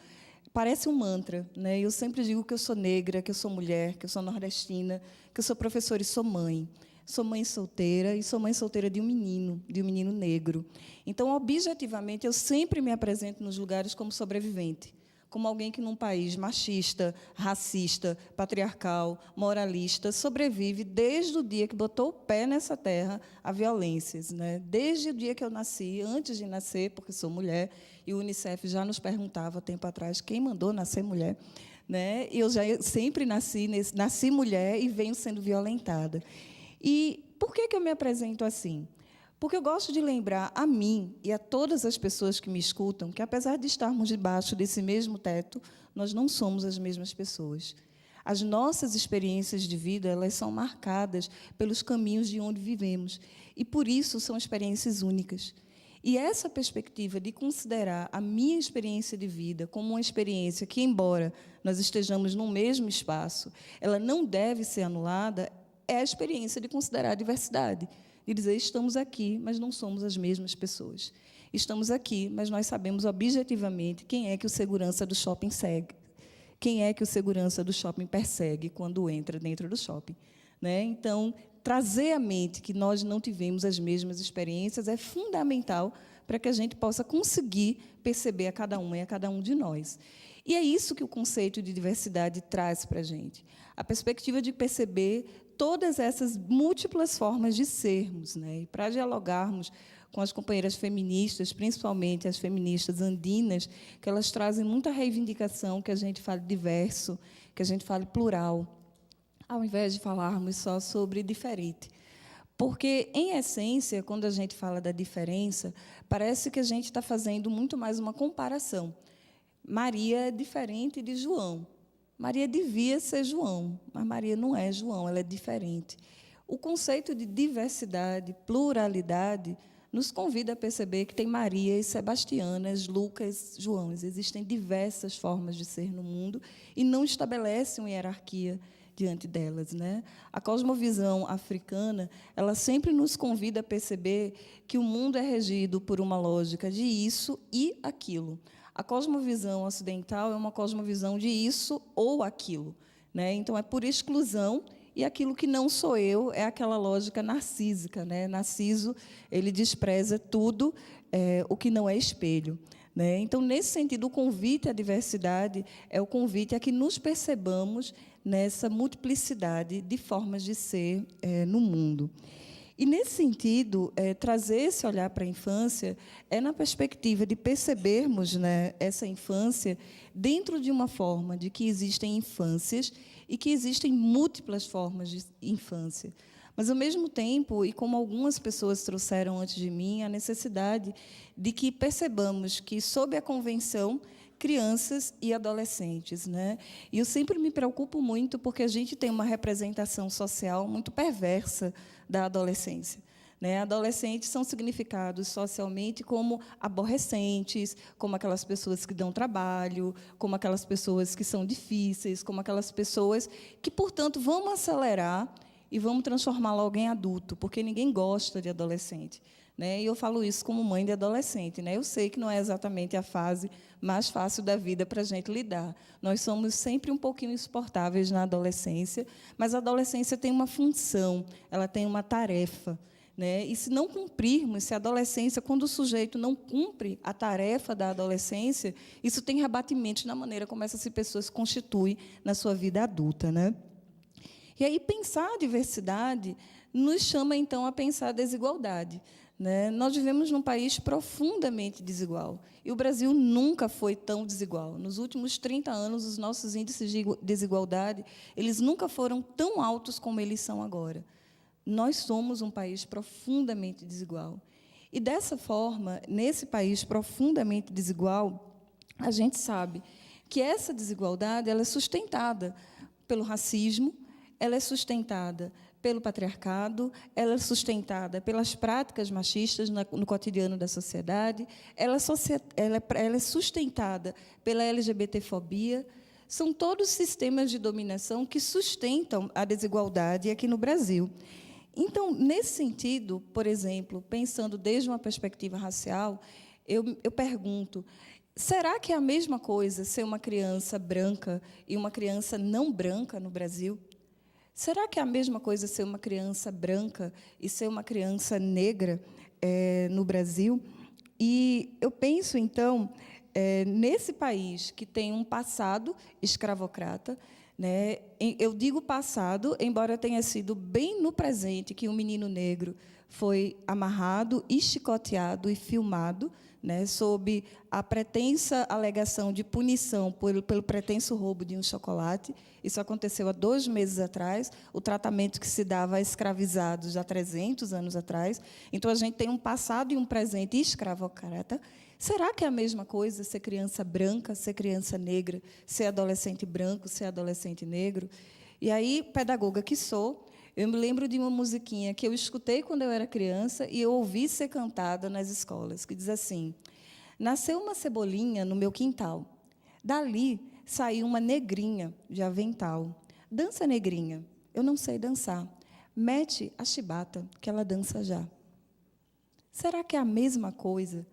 Parece um mantra. Né? Eu sempre digo que eu sou negra, que eu sou mulher, que eu sou nordestina, que eu sou professora e sou mãe. Sou mãe solteira e sou mãe solteira de um menino negro. Então, objetivamente, eu sempre me apresento nos lugares como sobrevivente, como alguém que, num país machista, racista, patriarcal, moralista, sobrevive desde o dia que botou o pé nessa terra a violências. Né? Desde o dia que eu nasci, antes de nascer, porque sou mulher, e o Unicef já nos perguntava, tempo atrás, quem mandou nascer mulher. Né? E eu já sempre nasci mulher e venho sendo violentada. E por que eu me apresento assim? Porque eu gosto de lembrar a mim e a todas as pessoas que me escutam que, apesar de estarmos debaixo desse mesmo teto, nós não somos as mesmas pessoas. As nossas experiências de vida, elas são marcadas pelos caminhos de onde vivemos. E, por isso, são experiências únicas. E essa perspectiva de considerar a minha experiência de vida como uma experiência que, embora nós estejamos no mesmo espaço, ela não deve ser anulada, é a experiência de considerar a diversidade. De dizer, estamos aqui, mas não somos as mesmas pessoas. Estamos aqui, mas nós sabemos objetivamente quem é que o segurança do shopping segue, quem é que o segurança do shopping persegue quando entra dentro do shopping. Né? Então, trazer à mente que nós não tivemos as mesmas experiências é fundamental para que a gente possa conseguir perceber a cada uma e a cada um de nós. E é isso que o conceito de diversidade traz para a gente. A perspectiva de perceber todas essas múltiplas formas de sermos, né? E para dialogarmos com as companheiras feministas, principalmente as feministas andinas, que elas trazem muita reivindicação, que a gente fale diverso, que a gente fale plural, ao invés de falarmos só sobre diferente. Porque, em essência, quando a gente fala da diferença, parece que a gente está fazendo muito mais uma comparação. Maria é diferente de João. Maria devia ser João, mas Maria não é João, ela é diferente. O conceito de diversidade, pluralidade, nos convida a perceber que tem Marias, Sebastianas, Lucas, Joãos. Existem diversas formas de ser no mundo e não estabelece uma hierarquia diante delas, né? A cosmovisão africana, ela sempre nos convida a perceber que o mundo é regido por uma lógica de isso e aquilo. A cosmovisão ocidental é uma cosmovisão de isso ou aquilo, né? Então, é por exclusão, e aquilo que não sou eu é aquela lógica narcísica, né? Narciso, ele despreza tudo o que não é espelho, né? Então, nesse sentido, o convite à diversidade é o convite a que nos percebamos nessa multiplicidade de formas de ser no mundo. E, nesse sentido, trazer esse olhar para a infância é na perspectiva de percebermos, né, essa infância dentro de uma forma de que existem infâncias e que existem múltiplas formas de infância. Mas, ao mesmo tempo, e como algumas pessoas trouxeram antes de mim, a necessidade de que percebamos que, sob a convenção, crianças e adolescentes, né? E eu sempre me preocupo muito porque a gente tem uma representação social muito perversa da adolescência, né? Adolescentes são significados socialmente como aborrecentes, como aquelas pessoas que dão trabalho, como aquelas pessoas que são difíceis, como aquelas pessoas que, portanto, vamos acelerar e vamos transformá-lo em alguém adulto, porque ninguém gosta de adolescente, né? E eu falo isso como mãe de adolescente, né? Eu sei que não é exatamente a fase mais fácil da vida para a gente lidar. Nós somos sempre um pouquinho insuportáveis na adolescência, mas a adolescência tem uma função, ela tem uma tarefa, né? E, se não cumprirmos, se a adolescência, quando o sujeito não cumpre a tarefa da adolescência, isso tem rebatimentos na maneira como essas pessoas se constituem na sua vida adulta, né? E aí, pensar a diversidade nos chama, então, a pensar a desigualdade, né? Nós vivemos num país profundamente desigual, e o Brasil nunca foi tão desigual. Nos últimos 30 anos, os nossos índices de desigualdade, eles nunca foram tão altos como eles são agora. Nós somos um país profundamente desigual. E, dessa forma, nesse país profundamente desigual, a gente sabe que essa desigualdade ela é sustentada pelo racismo, ela é sustentada pelo patriarcado, ela é sustentada pelas práticas machistas no cotidiano da sociedade, ela é sustentada pela LGBTfobia. São todos sistemas de dominação que sustentam a desigualdade aqui no Brasil. Então, nesse sentido, por exemplo, pensando desde uma perspectiva racial, eu pergunto, será que é a mesma coisa ser uma criança branca e uma criança não branca no Brasil? Será que é a mesma coisa ser uma criança branca e ser uma criança negra no Brasil? E eu penso, então, nesse país que tem um passado escravocrata, né? Eu digo passado, embora tenha sido bem no presente que um menino negro foi amarrado e chicoteado e filmado, né, sob a pretensa alegação de punição pelo pretenso roubo de um chocolate. Isso aconteceu há 2 meses atrás, o tratamento que se dava a escravizados há 300 anos atrás. Então, a gente tem um passado e um presente escravocrata. Será que é a mesma coisa ser criança branca, ser criança negra, ser adolescente branco, ser adolescente negro? E aí, pedagoga que sou, eu me lembro de uma musiquinha que eu escutei quando eu era criança e eu ouvi ser cantada nas escolas, que diz assim: nasceu uma cebolinha no meu quintal, dali saiu uma negrinha de avental. Dança, negrinha, eu não sei dançar, mete a chibata, que ela dança já. Será que é a mesma coisa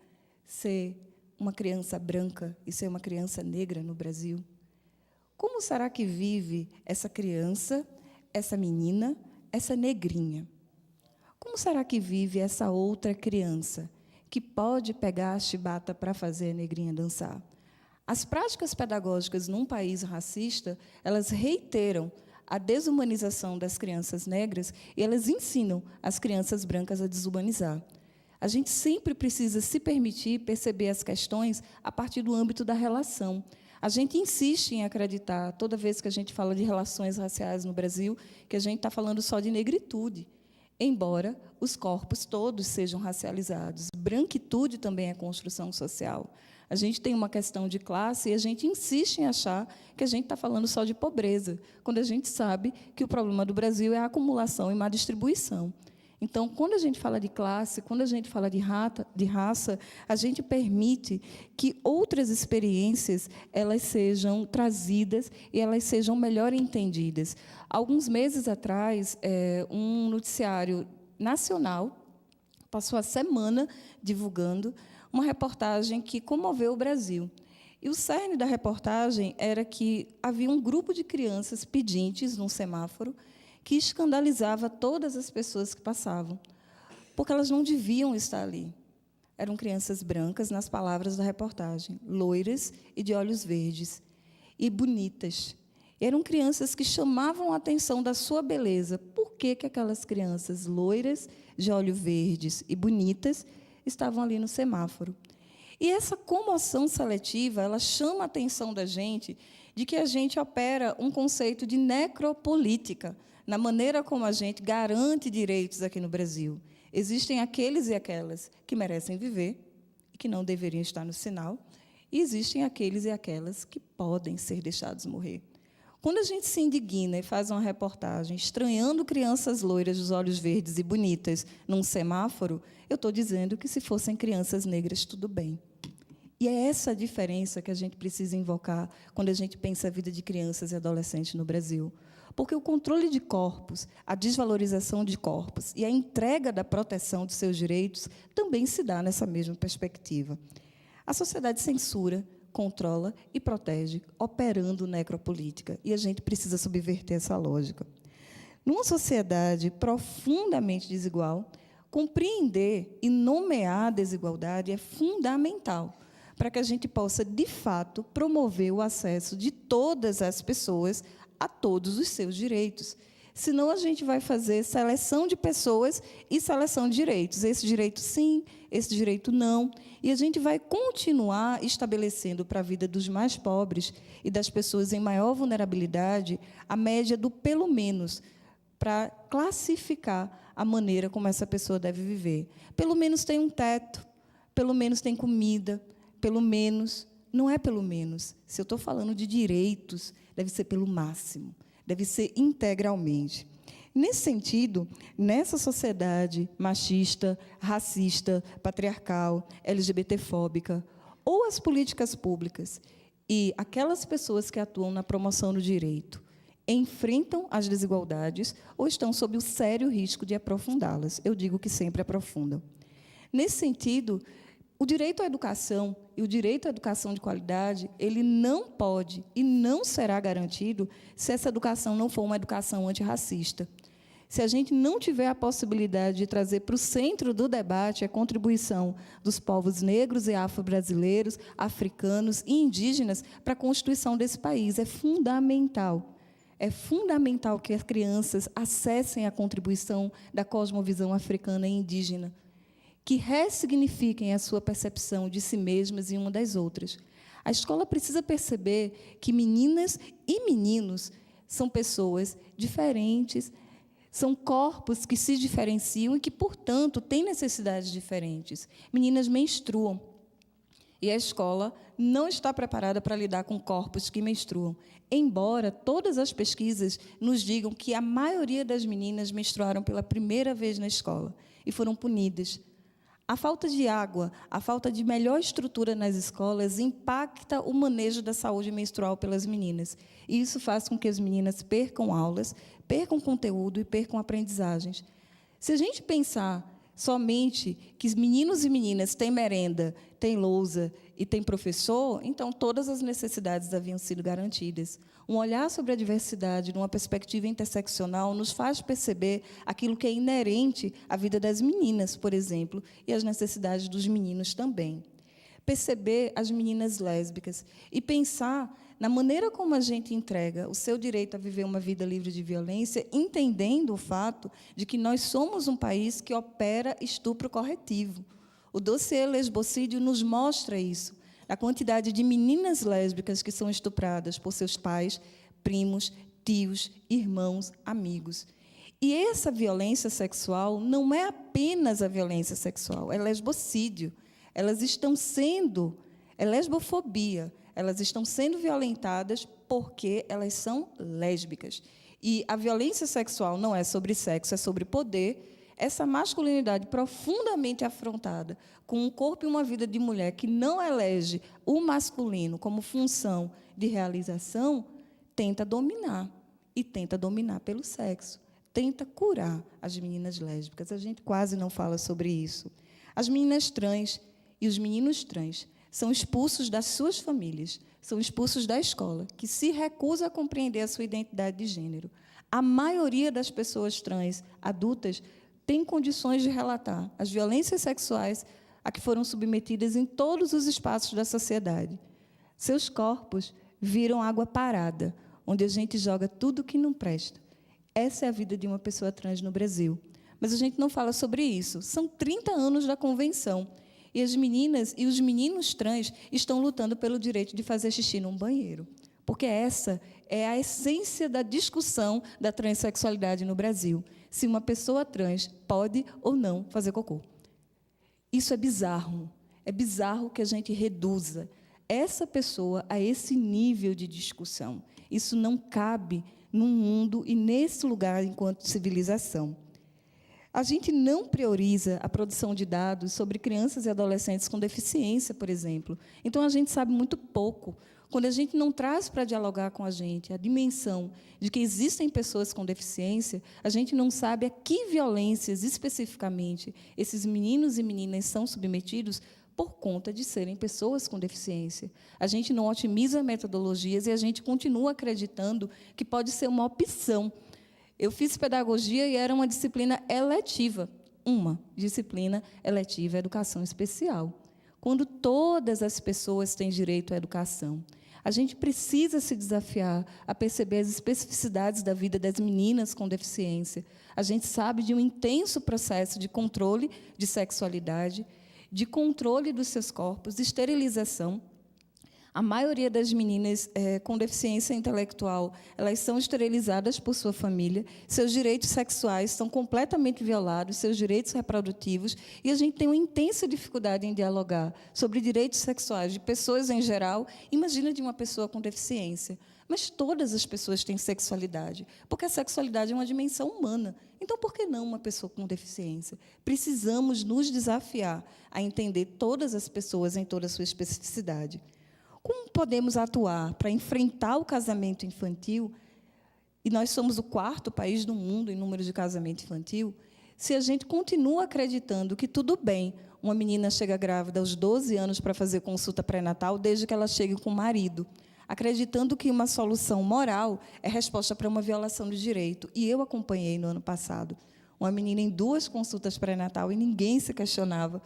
ser uma criança branca e ser uma criança negra no Brasil? Como será que vive essa criança, essa menina, essa negrinha? Como será que vive essa outra criança que pode pegar a chibata para fazer a negrinha dançar? As práticas pedagógicas num país racista, elas reiteram a desumanização das crianças negras e elas ensinam as crianças brancas a desumanizar. A gente sempre precisa se permitir perceber as questões a partir do âmbito da relação. A gente insiste em acreditar, toda vez que a gente fala de relações raciais no Brasil, que a gente está falando só de negritude, embora os corpos todos sejam racializados. Branquitude também é construção social. A gente tem uma questão de classe e a gente insiste em achar que a gente está falando só de pobreza, quando a gente sabe que o problema do Brasil é a acumulação e má distribuição. Então, quando a gente fala de classe, quando a gente fala de raça, a gente permite que outras experiências elas sejam trazidas e elas sejam melhor entendidas. Alguns meses atrás, um noticiário nacional passou a semana divulgando uma reportagem que comoveu o Brasil. E o cerne da reportagem era que havia um grupo de crianças pedintes num semáforo que escandalizava todas as pessoas que passavam, porque elas não deviam estar ali. Eram crianças brancas, nas palavras da reportagem, loiras e de olhos verdes, e bonitas. Eram crianças que chamavam a atenção da sua beleza. Por que aquelas crianças loiras, de olhos verdes e bonitas estavam ali no semáforo? E essa comoção seletiva, ela chama a atenção da gente de que a gente opera um conceito de necropolítica na maneira como a gente garante direitos aqui no Brasil. Existem aqueles e aquelas que merecem viver e que não deveriam estar no sinal, e existem aqueles e aquelas que podem ser deixados morrer. Quando a gente se indigna e faz uma reportagem estranhando crianças loiras dos olhos verdes e bonitas num semáforo, eu estou dizendo que, se fossem crianças negras, tudo bem. E é essa a diferença que a gente precisa invocar quando a gente pensa a vida de crianças e adolescentes no Brasil. Porque o controle de corpos, a desvalorização de corpos e a entrega da proteção de seus direitos também se dá nessa mesma perspectiva. A sociedade censura, controla e protege, operando necropolítica, e a gente precisa subverter essa lógica. Numa sociedade profundamente desigual, compreender e nomear a desigualdade é fundamental para que a gente possa, de fato, promover o acesso de todas as pessoas a todos os seus direitos. Senão, a gente vai fazer seleção de pessoas e seleção de direitos. Esse direito sim, esse direito não. E a gente vai continuar estabelecendo para a vida dos mais pobres e das pessoas em maior vulnerabilidade a média do pelo menos, para classificar a maneira como essa pessoa deve viver. Pelo menos tem um teto, pelo menos tem comida, pelo menos. Não é pelo menos. Se eu estou falando de direitos, deve ser pelo máximo, deve ser integralmente. Nesse sentido, nessa sociedade machista, racista, patriarcal, LGBTfóbica, ou as políticas públicas e aquelas pessoas que atuam na promoção do direito enfrentam as desigualdades ou estão sob o sério risco de aprofundá-las. Eu digo que sempre aprofundam. Nesse sentido, o direito à educação e o direito à educação de qualidade, ele não pode e não será garantido se essa educação não for uma educação antirracista. Se a gente não tiver a possibilidade de trazer para o centro do debate a contribuição dos povos negros e afro-brasileiros, africanos e indígenas para a constituição desse país, é fundamental. É fundamental que as crianças acessem a contribuição da cosmovisão africana e indígena, que ressignifiquem a sua percepção de si mesmas e uma das outras. A escola precisa perceber que meninas e meninos são pessoas diferentes, são corpos que se diferenciam e que, portanto, têm necessidades diferentes. Meninas menstruam, e a escola não está preparada para lidar com corpos que menstruam, embora todas as pesquisas nos digam que a maioria das meninas menstruaram pela primeira vez na escola e foram punidas. A falta de água, a falta de melhor estrutura nas escolas impacta o manejo da saúde menstrual pelas meninas. E isso faz com que as meninas percam aulas, percam conteúdo e percam aprendizagens. Se a gente pensar somente que meninos e meninas têm merenda, têm lousa e têm professor, então todas as necessidades haviam sido garantidas. Um olhar sobre a diversidade, numa perspectiva interseccional, nos faz perceber aquilo que é inerente à vida das meninas, por exemplo, e às necessidades dos meninos também. perceber as meninas lésbicas e pensar na maneira como a gente entrega o seu direito a viver uma vida livre de violência, entendendo o fato de que nós somos um país que opera estupro corretivo. O dossiê lesbocídio nos mostra isso, a quantidade de meninas lésbicas que são estupradas por seus pais, primos, tios, irmãos, amigos. E essa violência sexual não é apenas a violência sexual, é lesbocídio. Elas estão sendo, é lesbofobia, elas estão sendo violentadas porque elas são lésbicas. E a violência sexual não é sobre sexo, é sobre poder. Essa masculinidade profundamente afrontada, com um corpo e uma vida de mulher que não elege o masculino como função de realização, tenta dominar, e tenta dominar pelo sexo, tenta curar as meninas lésbicas. A gente quase não fala sobre isso. As meninas trans e os meninos trans são expulsos das suas famílias, são expulsos da escola, que se recusa a compreender a sua identidade de gênero. A maioria das pessoas trans adultas tem condições de relatar as violências sexuais a que foram submetidas em todos os espaços da sociedade. Seus corpos viram água parada, onde a gente joga tudo que não presta. Essa é a vida de uma pessoa trans no Brasil. Mas a gente não fala sobre isso. São 30 anos da convenção. E as meninas e os meninos trans estão lutando pelo direito de fazer xixi num banheiro. Porque essa é a essência da discussão da transexualidade no Brasil. Se uma pessoa trans pode ou não fazer cocô. Isso é bizarro. É bizarro que a gente reduza essa pessoa a esse nível de discussão. Isso não cabe num mundo e nesse lugar enquanto civilização. A gente não prioriza a produção de dados sobre crianças e adolescentes com deficiência, por exemplo. Então, a gente sabe muito pouco. Quando a gente não traz para dialogar com a gente a dimensão de que existem pessoas com deficiência, a gente não sabe a que violências, especificamente, esses meninos e meninas são submetidos por conta de serem pessoas com deficiência. A gente não otimiza metodologias e a gente continua acreditando que pode ser uma opção. Eu fiz pedagogia e era uma disciplina eletiva, uma disciplina eletiva, educação especial. Quando todas as pessoas têm direito à educação, a gente precisa se desafiar a perceber as especificidades da vida das meninas com deficiência. A gente sabe de um intenso processo de controle de sexualidade, de controle dos seus corpos, de esterilização. A maioria das meninas com deficiência intelectual, elas são esterilizadas por sua família, seus direitos sexuais são completamente violados, seus direitos reprodutivos, e a gente tem uma intensa dificuldade em dialogar sobre direitos sexuais de pessoas em geral. Imagina de uma pessoa com deficiência. Mas todas as pessoas têm sexualidade, porque a sexualidade é uma dimensão humana. Então, por que não uma pessoa com deficiência? Precisamos nos desafiar a entender todas as pessoas em toda a sua especificidade. Como podemos atuar para enfrentar o casamento infantil, e nós somos o 4º país do mundo em número de casamento infantil, se a gente continua acreditando que tudo bem, uma menina chega grávida aos 12 anos para fazer consulta pré-natal, desde que ela chegue com o marido, acreditando que uma solução moral é resposta para uma violação de direito. E eu acompanhei, no ano passado, uma menina em 2 consultas pré-natal e ninguém se questionava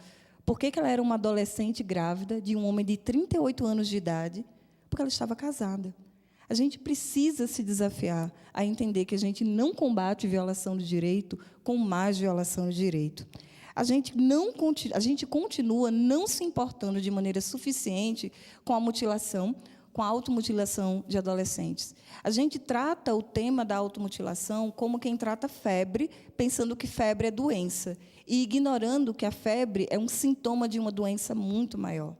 por que ela era uma adolescente grávida de um homem de 38 anos de idade, porque ela estava casada. A gente precisa se desafiar a entender que a gente não combate violação de direito com mais violação de direito. A gente continua não se importando de maneira suficiente com a mutilação, com a automutilação de adolescentes. A gente trata o tema da automutilação como quem trata febre, pensando que febre é doença, e ignorando que a febre é um sintoma de uma doença muito maior.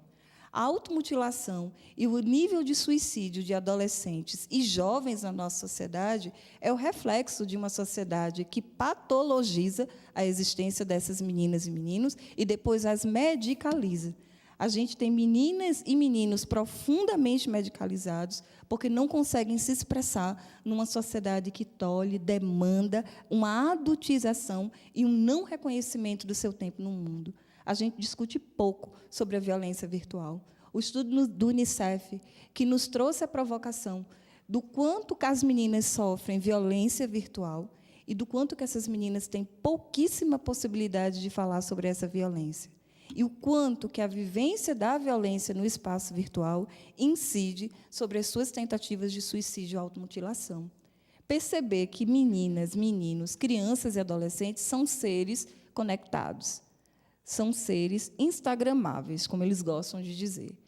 A automutilação e o nível de suicídio de adolescentes e jovens na nossa sociedade é o reflexo de uma sociedade que patologiza a existência dessas meninas e meninos e depois as medicaliza. A gente tem meninas e meninos profundamente medicalizados porque não conseguem se expressar numa sociedade que tolhe, demanda uma adultização e um não reconhecimento do seu tempo no mundo. A gente discute pouco sobre a violência virtual. O estudo do Unicef, que nos trouxe a provocação do quanto que as meninas sofrem violência virtual e do quanto que essas meninas têm pouquíssima possibilidade de falar sobre essa violência. e o quanto que a vivência da violência no espaço virtual incide sobre as suas tentativas de suicídio e automutilação. Perceber que meninas, meninos, crianças e adolescentes são seres conectados, são seres instagramáveis, como eles gostam de dizer.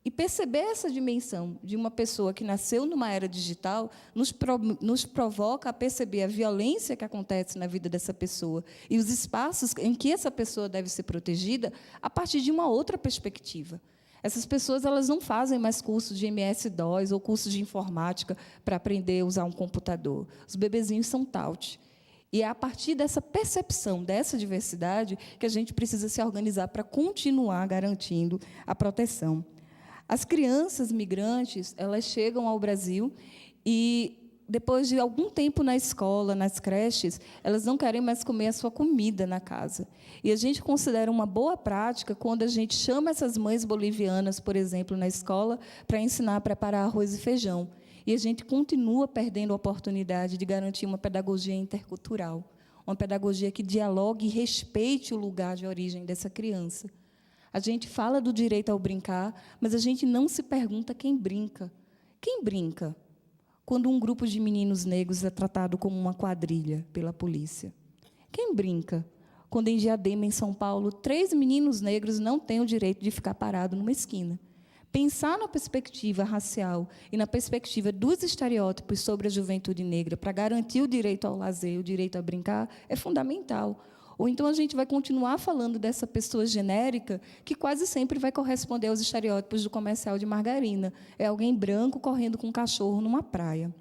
E perceber essa dimensão de uma pessoa que nasceu numa era digital nos provoca a perceber a violência que acontece na vida dessa pessoa e os espaços em que essa pessoa deve ser protegida a partir de uma outra perspectiva. Essas pessoas elas não fazem mais cursos de MS-DOS ou cursos de informática para aprender a usar um computador. Os bebezinhos são TAUT. E é a partir dessa percepção, dessa diversidade, que a gente precisa se organizar para continuar garantindo a proteção. As crianças migrantes, elas chegam ao Brasil e, depois de algum tempo na escola, nas creches, elas não querem mais comer a sua comida na casa. E a gente considera uma boa prática quando a gente chama essas mães bolivianas, por exemplo, na escola, para ensinar a preparar arroz e feijão. E a gente continua perdendo a oportunidade de garantir uma pedagogia intercultural, uma pedagogia que dialogue e respeite o lugar de origem dessa criança. A gente fala do direito ao brincar, mas a gente não se pergunta quem brinca. Quem brinca quando um grupo de meninos negros é tratado como uma quadrilha pela polícia? Quem brinca quando, em Diadema, em São Paulo, 3 meninos negros não têm o direito de ficar parado numa esquina? Pensar na perspectiva racial e na perspectiva dos estereótipos sobre a juventude negra para garantir o direito ao lazer, o direito a brincar, é fundamental. Ou então a gente vai continuar falando dessa pessoa genérica que quase sempre vai corresponder aos estereótipos do comercial de margarina. É alguém branco correndo com um cachorro numa praia.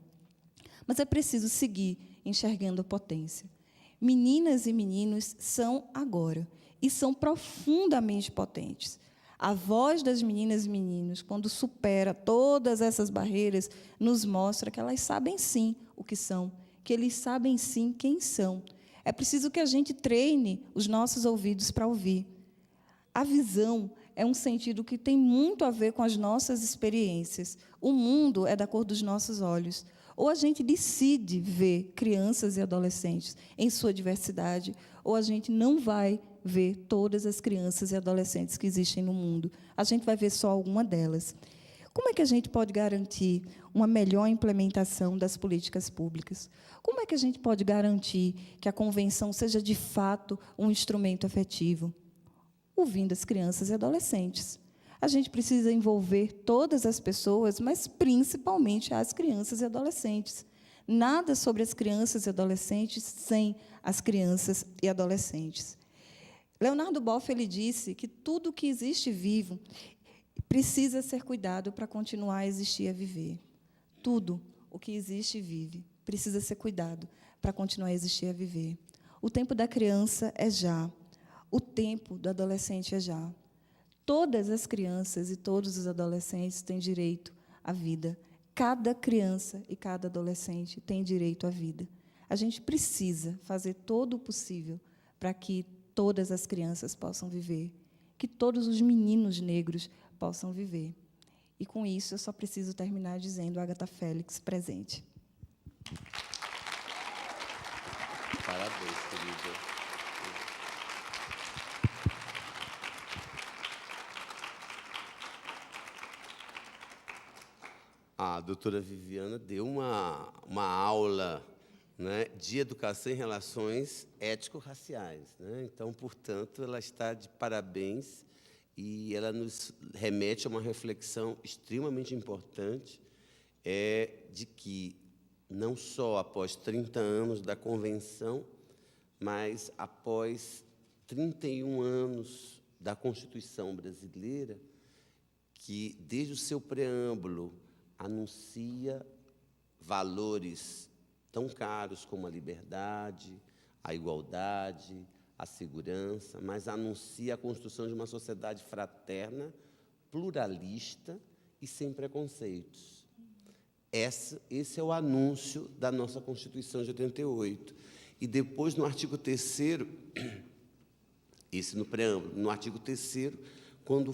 Mas é preciso seguir enxergando a potência. Meninas e meninos são agora, e são profundamente potentes. A voz das meninas e meninos, quando supera todas essas barreiras, nos mostra que elas sabem, sim, o que são, que eles sabem, sim, quem são. É preciso que a gente treine os nossos ouvidos para ouvir. A visão é um sentido que tem muito a ver com as nossas experiências. O mundo é da cor dos nossos olhos. Ou a gente decide ver crianças e adolescentes em sua diversidade, ou a gente não vai ver todas as crianças e adolescentes que existem no mundo. A gente vai ver só alguma delas. Como é que a gente pode garantir uma melhor implementação das políticas públicas? Como é que a gente pode garantir que a convenção seja, de fato, um instrumento efetivo? Ouvindo as crianças e adolescentes. A gente precisa envolver todas as pessoas, mas principalmente as crianças e adolescentes. Nada sobre as crianças e adolescentes sem as crianças e adolescentes. Leonardo Boff ele disse que tudo que existe vivo precisa ser cuidado para continuar a existir e a viver. Tudo o que existe e vive precisa ser cuidado para continuar a existir e a viver. O tempo da criança é já. O tempo do adolescente é já. Todas as crianças e todos os adolescentes têm direito à vida. Cada criança e cada adolescente tem direito à vida. A gente precisa fazer todo o possível para que todas as crianças possam viver, que todos os meninos negros possam viver. E, com isso, eu só preciso terminar dizendo Agatha Félix presente. Parabéns, querida. A doutora Viviana deu uma aula, né, de educação em relações ético-raciais, né? Então, portanto, ela está de parabéns e ela nos remete a uma reflexão extremamente importante, de que, não só após 30 anos da Convenção, mas após 31 anos da Constituição brasileira, que, desde o seu preâmbulo, anuncia valores tão caros como a liberdade, a igualdade, a segurança, mas anuncia a construção de uma sociedade fraterna, pluralista e sem preconceitos. Esse é o anúncio da nossa Constituição de 88. E depois, no artigo 3º, esse no preâmbulo, no artigo 3º, quando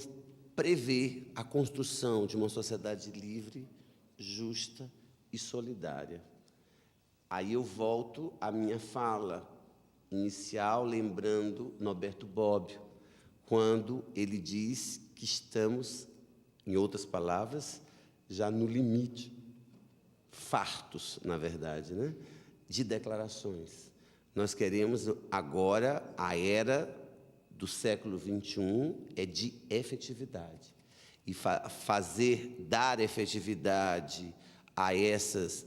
prevê a construção de uma sociedade livre, justa e solidária. Aí eu volto à minha fala inicial, lembrando Norberto Bobbio, quando ele diz que estamos, em outras palavras, já no limite, fartos, na verdade, né, de declarações. Nós queremos agora, a era do século XXI é de efetividade. E dar efetividade a essas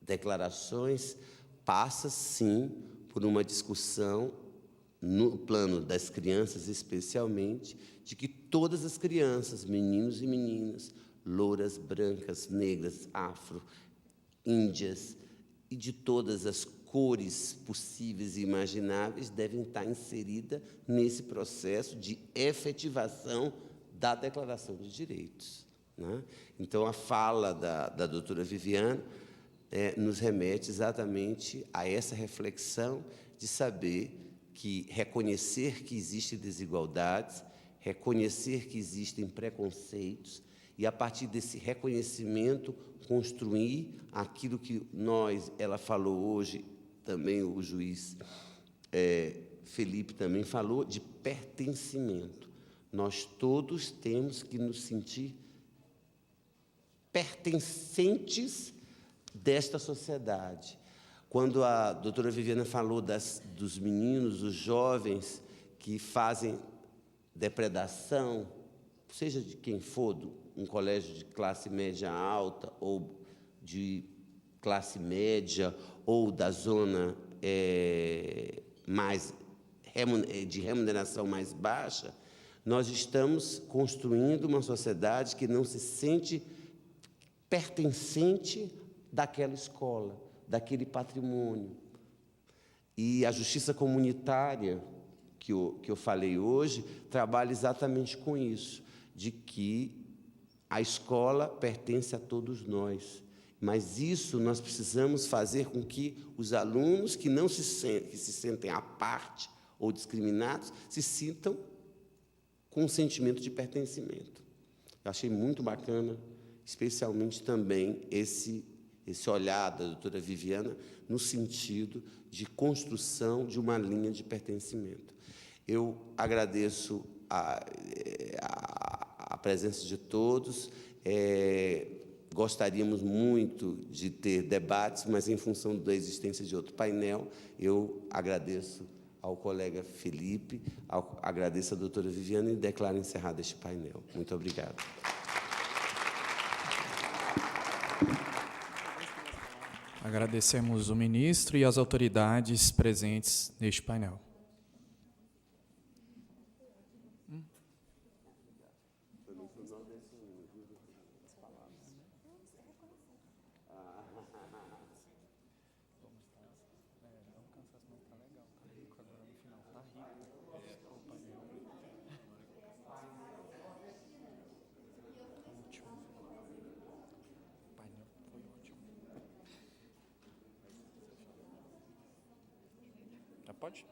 declarações passa, sim, por uma discussão, no plano das crianças especialmente, de que todas as crianças, meninos e meninas, louras, brancas, negras, afro, índias, e de todas as cores possíveis e imagináveis, devem estar inseridas nesse processo de efetivação da Declaração de Direitos, né? Então, a fala da doutora Viviane nos remete exatamente a essa reflexão de saber que reconhecer que existem desigualdades, reconhecer que existem preconceitos, e, a partir desse reconhecimento, construir aquilo que ela falou hoje, também o juiz Felipe também falou, de pertencimento. Nós todos temos que nos sentir pertencentes desta sociedade. Quando a doutora Viviane falou dos meninos, dos jovens que fazem depredação, seja de quem for, um colégio de classe média alta, ou de classe média, ou da zona de remuneração mais baixa, nós estamos construindo uma sociedade que não se sente pertencente daquela escola, daquele patrimônio. E a justiça comunitária, que eu falei hoje, trabalha exatamente com isso, de que a escola pertence a todos nós. Mas isso nós precisamos fazer com que os alunos que se sentem à parte ou discriminados se sintam com um sentimento de pertencimento. Eu achei muito bacana, especialmente também esse olhar da doutora Viviana no sentido de construção de uma linha de pertencimento. Eu agradeço a presença de todos. Gostaríamos muito de ter debates, mas, em função da existência de outro painel, eu agradeço ao colega Felipe, agradeço à doutora Viviane e declaro encerrado este painel. Muito obrigado. Agradecemos o ministro e as autoridades presentes neste painel. Pode?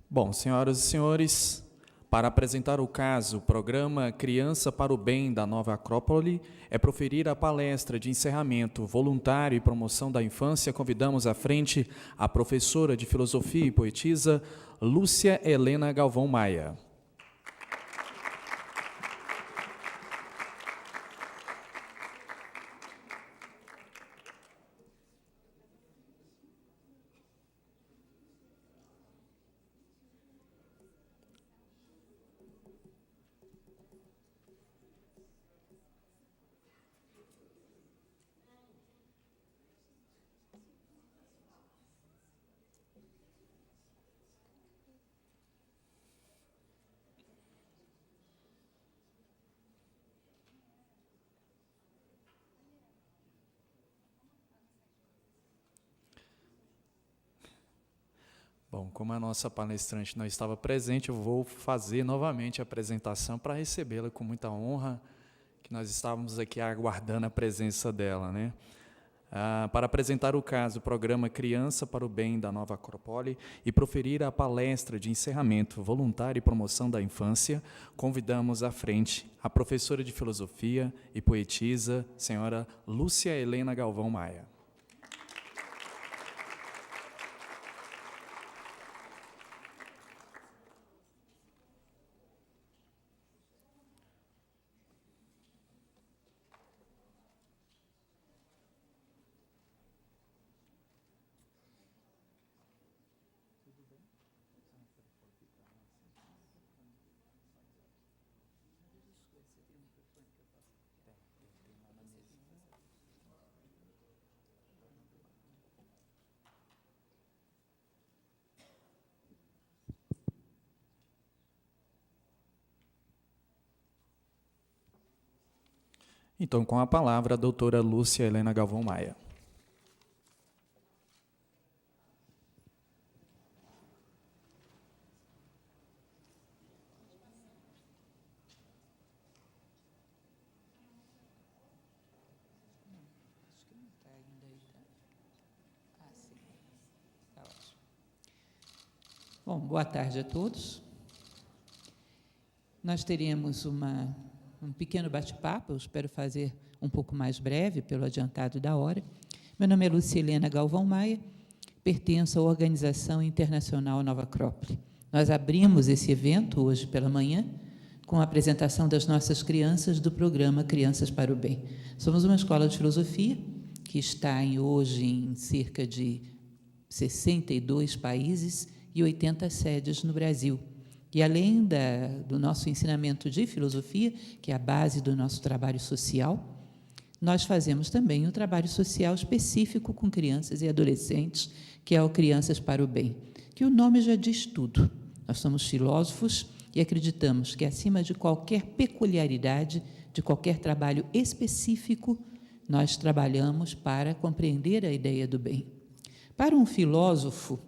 Bom, senhoras e senhores, para apresentar o caso, o programa Criança para o Bem da Nova Acrópole é proferir a palestra de encerramento voluntário e promoção da infância. Convidamos à frente a professora de Filosofia e Poetisa Lúcia Helena Galvão Maia. Bom, como a nossa palestrante não estava presente, eu vou fazer novamente a apresentação para recebê-la com muita honra, que nós estávamos aqui aguardando a presença dela, né? para apresentar o caso, o programa Criança para o Bem da Nova Acrópole e proferir a palestra de encerramento voluntária e promoção da infância, convidamos à frente a professora de Filosofia e poetisa, senhora Lúcia Helena Galvão Maia. Então, com a palavra, a doutora Lúcia Helena Galvão Maia. Bom, boa tarde a todos. Nós teremos um pequeno bate-papo, eu espero fazer um pouco mais breve, pelo adiantado da hora. Meu nome é Lúcia Helena Galvão Maia, pertenço à Organização Internacional Nova Acrópole. Nós abrimos esse evento hoje pela manhã com a apresentação das nossas crianças do programa Crianças para o Bem. Somos uma escola de filosofia que está hoje em cerca de 62 países e 80 sedes no Brasil. E, além do nosso ensinamento de filosofia, que é a base do nosso trabalho social, nós fazemos também um trabalho social específico com crianças e adolescentes, que é o Crianças para o Bem, que o nome já diz tudo. Nós somos filósofos e acreditamos que, acima de qualquer peculiaridade, de qualquer trabalho específico, nós trabalhamos para compreender a ideia do bem. Para um filósofo,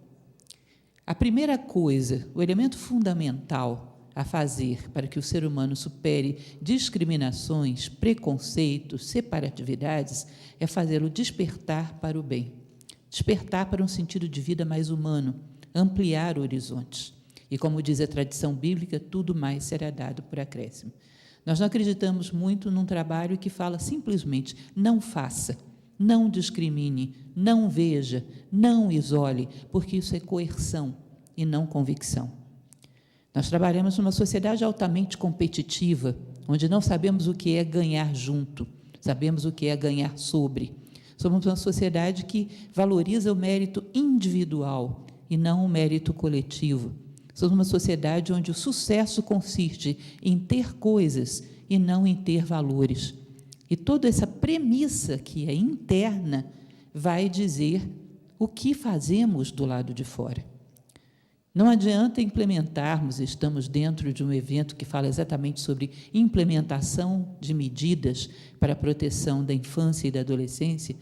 a primeira coisa, o elemento fundamental a fazer para que o ser humano supere discriminações, preconceitos, separatividades, é fazê-lo despertar para o bem, despertar para um sentido de vida mais humano, ampliar horizontes. E, como diz a tradição bíblica, tudo mais será dado por acréscimo. Nós não acreditamos muito num trabalho que fala simplesmente, não faça, não discrimine, não veja, não isole, porque isso é coerção e não convicção. Nós trabalhamos numa sociedade altamente competitiva, onde não sabemos o que é ganhar junto, sabemos o que é ganhar sobre. Somos uma sociedade que valoriza o mérito individual e não o mérito coletivo. Somos uma sociedade onde o sucesso consiste em ter coisas e não em ter valores. E toda essa premissa que é interna vai dizer o que fazemos do lado de fora. Não adianta implementarmos, estamos dentro de um evento que fala exatamente sobre implementação de medidas para a proteção da infância e da adolescência.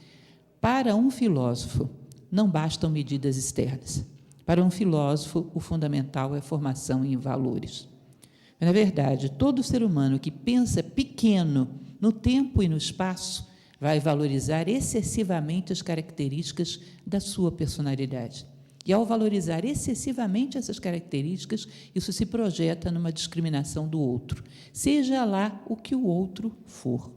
Para um filósofo, não bastam medidas externas. Para um filósofo, o fundamental é a formação em valores. Mas, na verdade, todo ser humano que pensa pequeno no tempo e no espaço vai valorizar excessivamente as características da sua personalidade. E, ao valorizar excessivamente essas características, isso se projeta numa discriminação do outro, seja lá o que o outro for.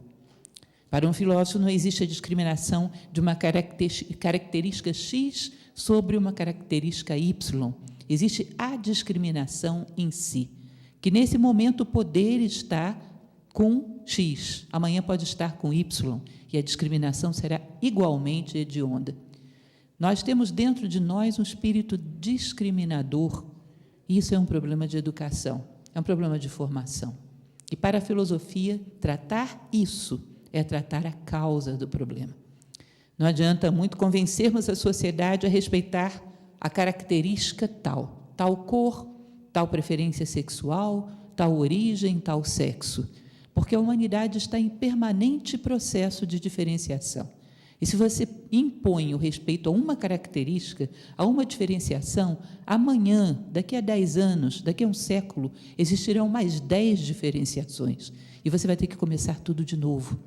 Para um filósofo, não existe a discriminação de uma característica X sobre uma característica Y. Existe a discriminação em si, que nesse momento o poder está com X, amanhã pode estar com Y, e a discriminação será igualmente hedionda. Nós temos dentro de nós um espírito discriminador, e isso é um problema de educação, é um problema de formação. E para a filosofia, tratar isso é tratar a causa do problema. Não adianta muito convencermos a sociedade a respeitar a característica tal cor, tal preferência sexual, tal origem, tal sexo, porque a humanidade está em permanente processo de diferenciação. E se você impõe o respeito a uma característica, a uma diferenciação, amanhã, daqui a 10 anos, daqui a um século, existirão mais 10 diferenciações. E você vai ter que começar tudo de novo.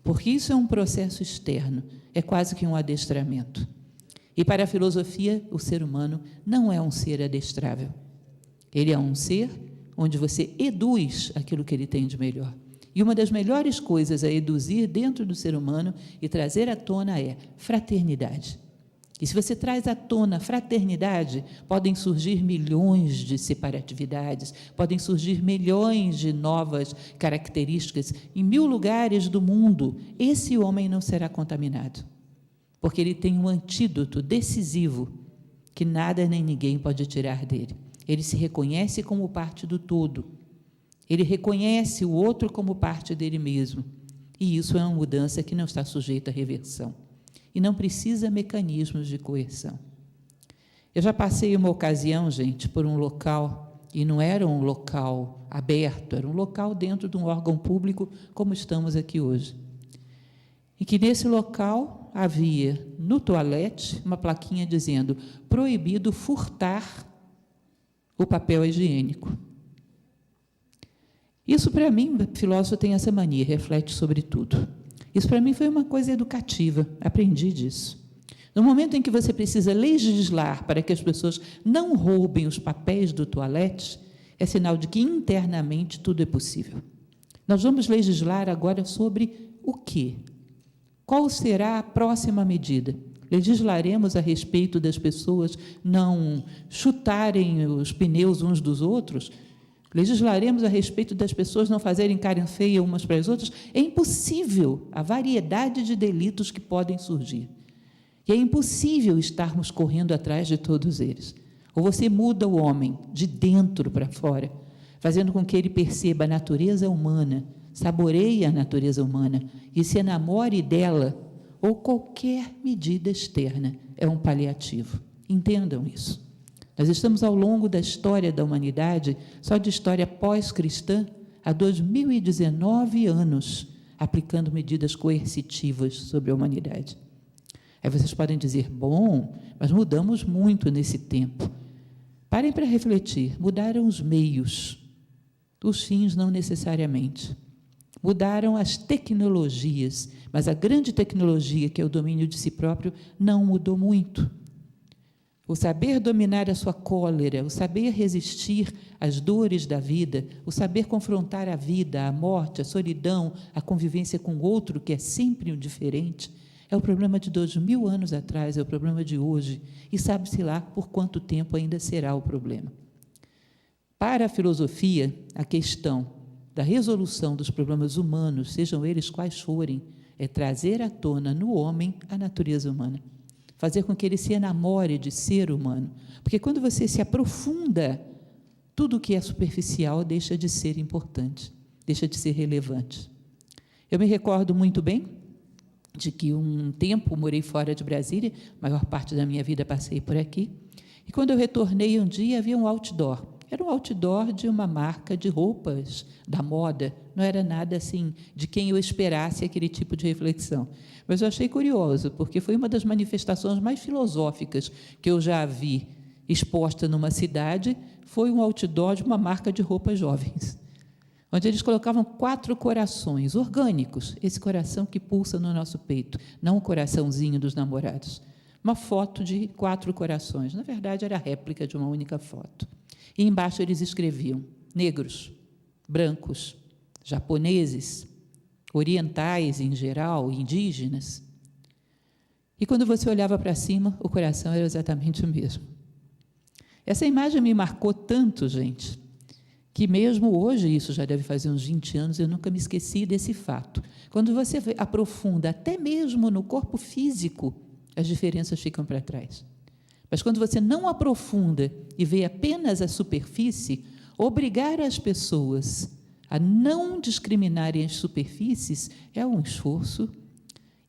porque isso é um processo externo, é quase que um adestramento. E para a filosofia, o ser humano não é um ser adestrável. Ele é um ser onde você eduz aquilo que ele tem de melhor. E uma das melhores coisas a eduzir dentro do ser humano e trazer à tona é fraternidade. E se você traz à tona fraternidade, podem surgir milhões de separatividades, podem surgir milhões de novas características em 1000 lugares do mundo. Esse homem não será contaminado, porque ele tem um antídoto decisivo que nada nem ninguém pode tirar dele. Ele se reconhece como parte do todo. Ele reconhece o outro como parte dele mesmo. E isso é uma mudança que não está sujeita à reversão. E não precisa mecanismos de coerção. Eu já passei uma ocasião, gente, por um local, e não era um local aberto, era um local dentro de um órgão público, como estamos aqui hoje. E que nesse local havia, no toalete, uma plaquinha dizendo: proibido furtar o papel higiênico. Isso, para mim, o filósofo tem essa mania, reflete sobre tudo. Isso, para mim, foi uma coisa educativa, aprendi disso. No momento em que você precisa legislar para que as pessoas não roubem os papéis do toalete, é sinal de que internamente tudo é possível. Nós vamos legislar agora sobre o quê? Qual será a próxima medida? Legislaremos a respeito das pessoas não chutarem os pneus uns dos outros? Legislaremos a respeito das pessoas não fazerem cara feia umas para as outras? É impossível a variedade de delitos que podem surgir. E é impossível estarmos correndo atrás de todos eles. Ou você muda o homem de dentro para fora, fazendo com que ele perceba a natureza humana, saboreie a natureza humana e se enamore dela, ou qualquer medida externa é um paliativo. Entendam isso. Nós estamos, ao longo da história da humanidade, só de história pós-cristã, há 2019 anos, aplicando medidas coercitivas sobre a humanidade. Aí vocês podem dizer: bom, mas mudamos muito nesse tempo. Parem para refletir, mudaram os meios, os fins não necessariamente. Mudaram as tecnologias, mas a grande tecnologia, que é o domínio de si próprio, não mudou muito. O saber dominar a sua cólera, o saber resistir às dores da vida, o saber confrontar a vida, a morte, a solidão, a convivência com o outro, que é sempre o diferente, é o problema de 2000 anos atrás, é o problema de hoje, e sabe-se lá por quanto tempo ainda será o problema. Para a filosofia, a questão da resolução dos problemas humanos, sejam eles quais forem, é trazer à tona no homem a natureza humana. Fazer com que ele se enamore de ser humano. Porque quando você se aprofunda, tudo o que é superficial deixa de ser importante, deixa de ser relevante. Eu me recordo muito bem de que um tempo morei fora de Brasília, a maior parte da minha vida passei por aqui, e quando eu retornei um dia havia um outdoor. Era um outdoor de uma marca de roupas da moda, não era nada assim de quem eu esperasse aquele tipo de reflexão. Mas eu achei curioso, porque foi uma das manifestações mais filosóficas que eu já vi exposta numa cidade, foi um outdoor de uma marca de roupas jovens, onde eles colocavam 4 corações orgânicos, esse coração que pulsa no nosso peito, não o coraçãozinho dos namorados. Uma foto de 4 corações, na verdade era a réplica de uma única foto. E embaixo eles escreviam: negros, brancos, japoneses, orientais em geral, indígenas. E quando você olhava para cima, o coração era exatamente o mesmo. Essa imagem me marcou tanto, gente, que mesmo hoje, isso já deve fazer uns 20 anos, eu nunca me esqueci desse fato. Quando você aprofunda, até mesmo no corpo físico, as diferenças ficam para trás. Mas quando você não aprofunda e vê apenas a superfície, obrigar as pessoas a não discriminarem as superfícies é um esforço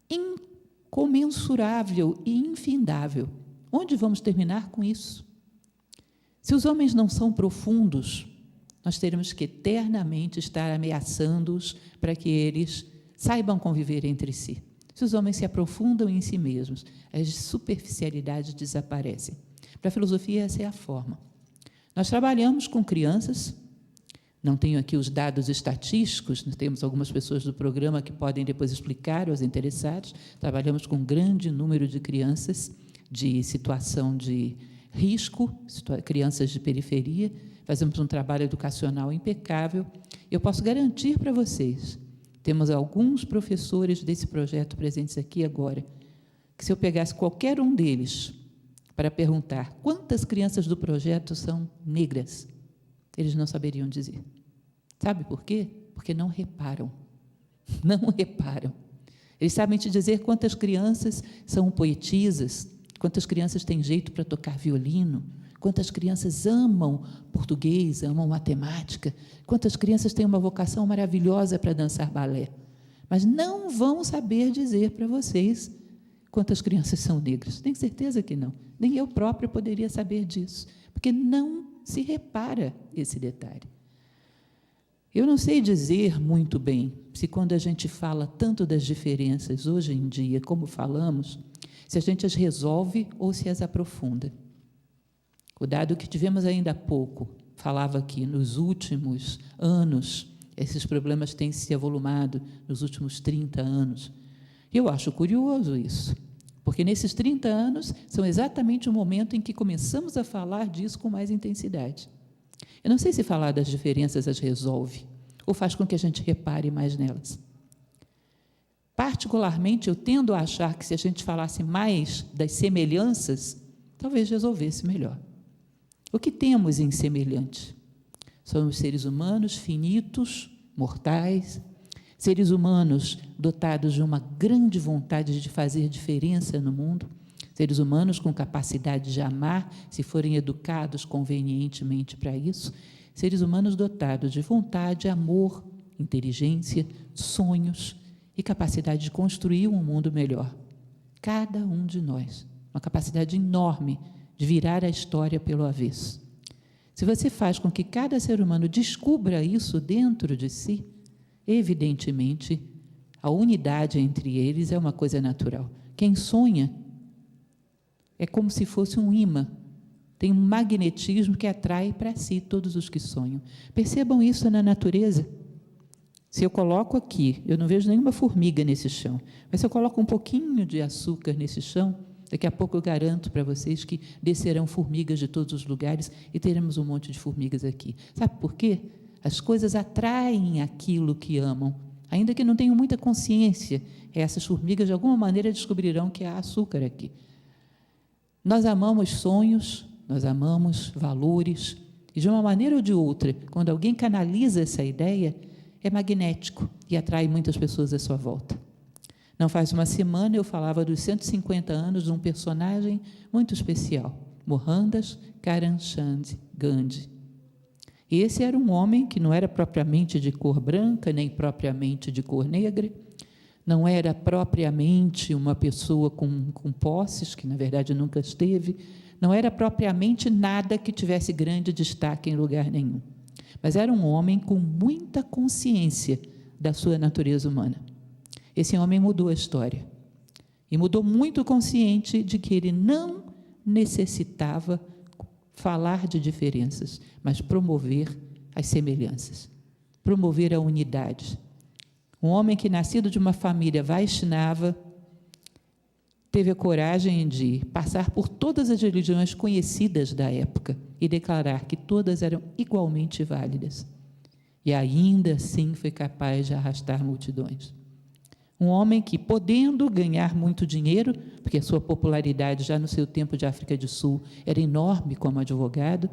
incomensurável e infindável. Onde vamos terminar com isso? Se os homens não são profundos, nós teremos que eternamente estar ameaçando-os para que eles saibam conviver entre si. Se os homens se aprofundam em si mesmos, as superficialidades desaparecem. Para a filosofia, essa é a forma. Nós trabalhamos com crianças, Não tenho aqui os dados estatísticos, nós temos algumas pessoas do programa que podem depois explicar aos interessados. Trabalhamos com um grande número de crianças de situação de risco, crianças de periferia, fazemos um trabalho educacional impecável. Eu posso garantir para vocês, temos alguns professores desse projeto presentes aqui agora, que se eu pegasse qualquer um deles para perguntar quantas crianças do projeto são negras, eles não saberiam dizer. Sabe por quê? Porque não reparam. Não reparam. Eles sabem te dizer quantas crianças são poetisas, quantas crianças têm jeito para tocar violino, quantas crianças amam português, amam matemática, quantas crianças têm uma vocação maravilhosa para dançar balé. Mas não vão saber dizer para vocês quantas crianças são negras. Tenho certeza que não. Nem eu própria poderia saber disso, porque não se repara esse detalhe. Eu não sei dizer muito bem se, quando a gente fala tanto das diferenças hoje em dia, como falamos, se a gente as resolve ou se as aprofunda. O dado que tivemos ainda há pouco falava que, nos últimos anos, esses problemas têm se avolumado, nos últimos 30 anos. Eu acho curioso isso, porque nesses 30 anos são exatamente o momento em que começamos a falar disso com mais intensidade. Eu não sei se falar das diferenças as resolve, ou faz com que a gente repare mais nelas. Particularmente, eu tendo a achar que, se a gente falasse mais das semelhanças, talvez resolvesse melhor. O que temos em semelhante? Somos seres humanos finitos, mortais, seres humanos dotados de uma grande vontade de fazer diferença no mundo, seres humanos com capacidade de amar, se forem educados convenientemente para isso, seres humanos dotados de vontade, amor, inteligência, sonhos e capacidade de construir um mundo melhor. Cada um de nós, uma capacidade enorme de virar a história pelo avesso. Se você faz com que cada ser humano descubra isso dentro de si, evidentemente, a unidade entre eles é uma coisa natural. Quem sonha é como se fosse um imã, tem um magnetismo que atrai para si todos os que sonham. Percebam isso na natureza. Se eu coloco aqui, eu não vejo nenhuma formiga nesse chão, mas se eu coloco um pouquinho de açúcar nesse chão, daqui a pouco eu garanto para vocês que descerão formigas de todos os lugares e teremos um monte de formigas aqui. Sabe por quê? As coisas atraem aquilo que amam, ainda que não tenham muita consciência. Essas formigas, de alguma maneira, descobrirão que há açúcar aqui. Nós amamos sonhos, nós amamos valores, e de uma maneira ou de outra, quando alguém canaliza essa ideia, é magnético e atrai muitas pessoas à sua volta. Não faz uma semana eu falava dos 150 anos de um personagem muito especial, Mohandas Karamchand Gandhi. Esse era um homem que não era propriamente de cor branca, nem propriamente de cor negra, não era propriamente uma pessoa com posses, que na verdade nunca esteve, não era propriamente nada que tivesse grande destaque em lugar nenhum, mas era um homem com muita consciência da sua natureza humana. Esse homem mudou a história, e mudou muito consciente de que ele não necessitava falar de diferenças, mas promover as semelhanças, promover a unidade. Um homem que, nascido de uma família Vaishnava, teve a coragem de passar por todas as religiões conhecidas da época e declarar que todas eram igualmente válidas. E ainda assim foi capaz de arrastar multidões. Um homem que, podendo ganhar muito dinheiro, porque a sua popularidade já no seu tempo de África do Sul era enorme como advogado,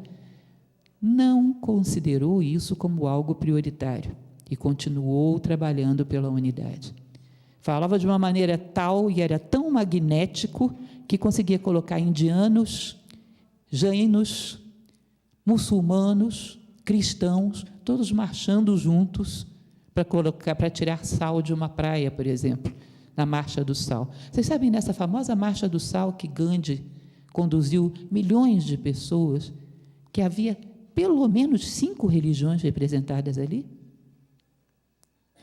não considerou isso como algo prioritário e continuou trabalhando pela unidade. Falava de uma maneira tal e era tão magnético que conseguia colocar indianos, jainos, muçulmanos, cristãos, todos marchando juntos para tirar sal de uma praia, por exemplo, na Marcha do Sal. Vocês sabem, nessa famosa Marcha do Sal, que Gandhi conduziu milhões de pessoas, que havia pelo menos 5 religiões representadas ali?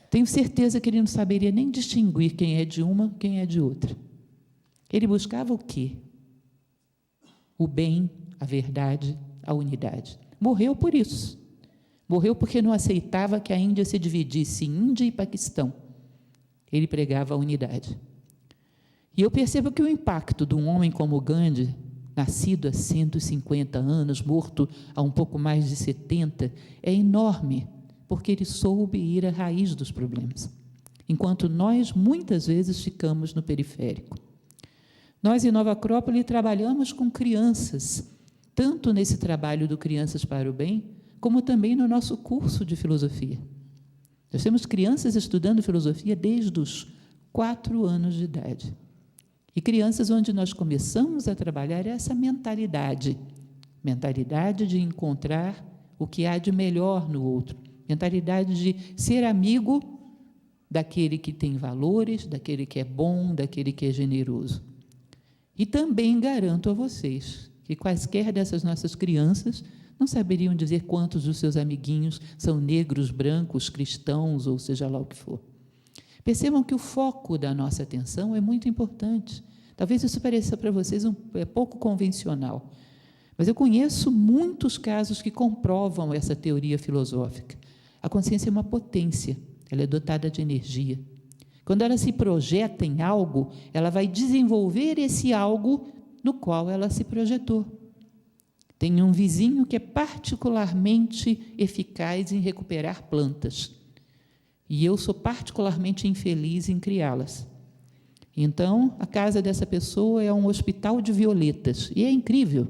Tenho certeza que ele não saberia nem distinguir quem é de uma, quem é de outra. Ele buscava o quê? O bem, a verdade, a unidade. Morreu por isso. Morreu porque não aceitava que a Índia se dividisse em Índia e Paquistão. Ele pregava a unidade. E eu percebo que o impacto de um homem como Gandhi, nascido há 150 anos, morto há um pouco mais de 70, é enorme, porque ele soube ir à raiz dos problemas, enquanto nós, muitas vezes, ficamos no periférico. Nós, em Nova Acrópole, trabalhamos com crianças, tanto nesse trabalho do Crianças para o Bem, como também no nosso curso de filosofia. Nós temos crianças estudando filosofia desde os 4 anos de idade. E crianças onde nós começamos a trabalhar essa mentalidade de encontrar o que há de melhor no outro, mentalidade de ser amigo daquele que tem valores, daquele que é bom, daquele que é generoso. E também garanto a vocês que quaisquer dessas nossas crianças não saberiam dizer quantos dos seus amiguinhos são negros, brancos, cristãos, ou seja lá o que for. Percebam que o foco da nossa atenção é muito importante. Talvez isso pareça para vocês pouco convencional, mas eu conheço muitos casos que comprovam essa teoria filosófica. A consciência é uma potência, ela é dotada de energia. Quando ela se projeta em algo, ela vai desenvolver esse algo no qual ela se projetou. Tem um vizinho que é particularmente eficaz em recuperar plantas, e eu sou particularmente infeliz em criá-las. Então, a casa dessa pessoa é um hospital de violetas, e é incrível,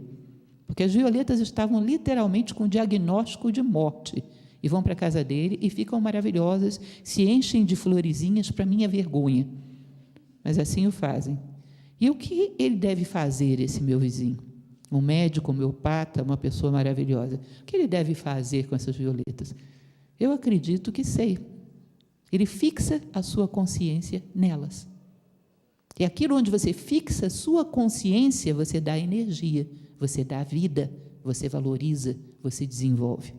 porque as violetas estavam literalmente com diagnóstico de morte, e vão para a casa dele e ficam maravilhosas, se enchem de florezinhas para minha vergonha, mas assim o fazem. E o que ele deve fazer, esse meu vizinho? Um médico homeopata, uma pessoa maravilhosa. O que ele deve fazer com essas violetas? Eu acredito que sei. Ele fixa a sua consciência nelas. E aquilo onde você fixa a sua consciência, você dá energia, você dá vida, você valoriza, você desenvolve.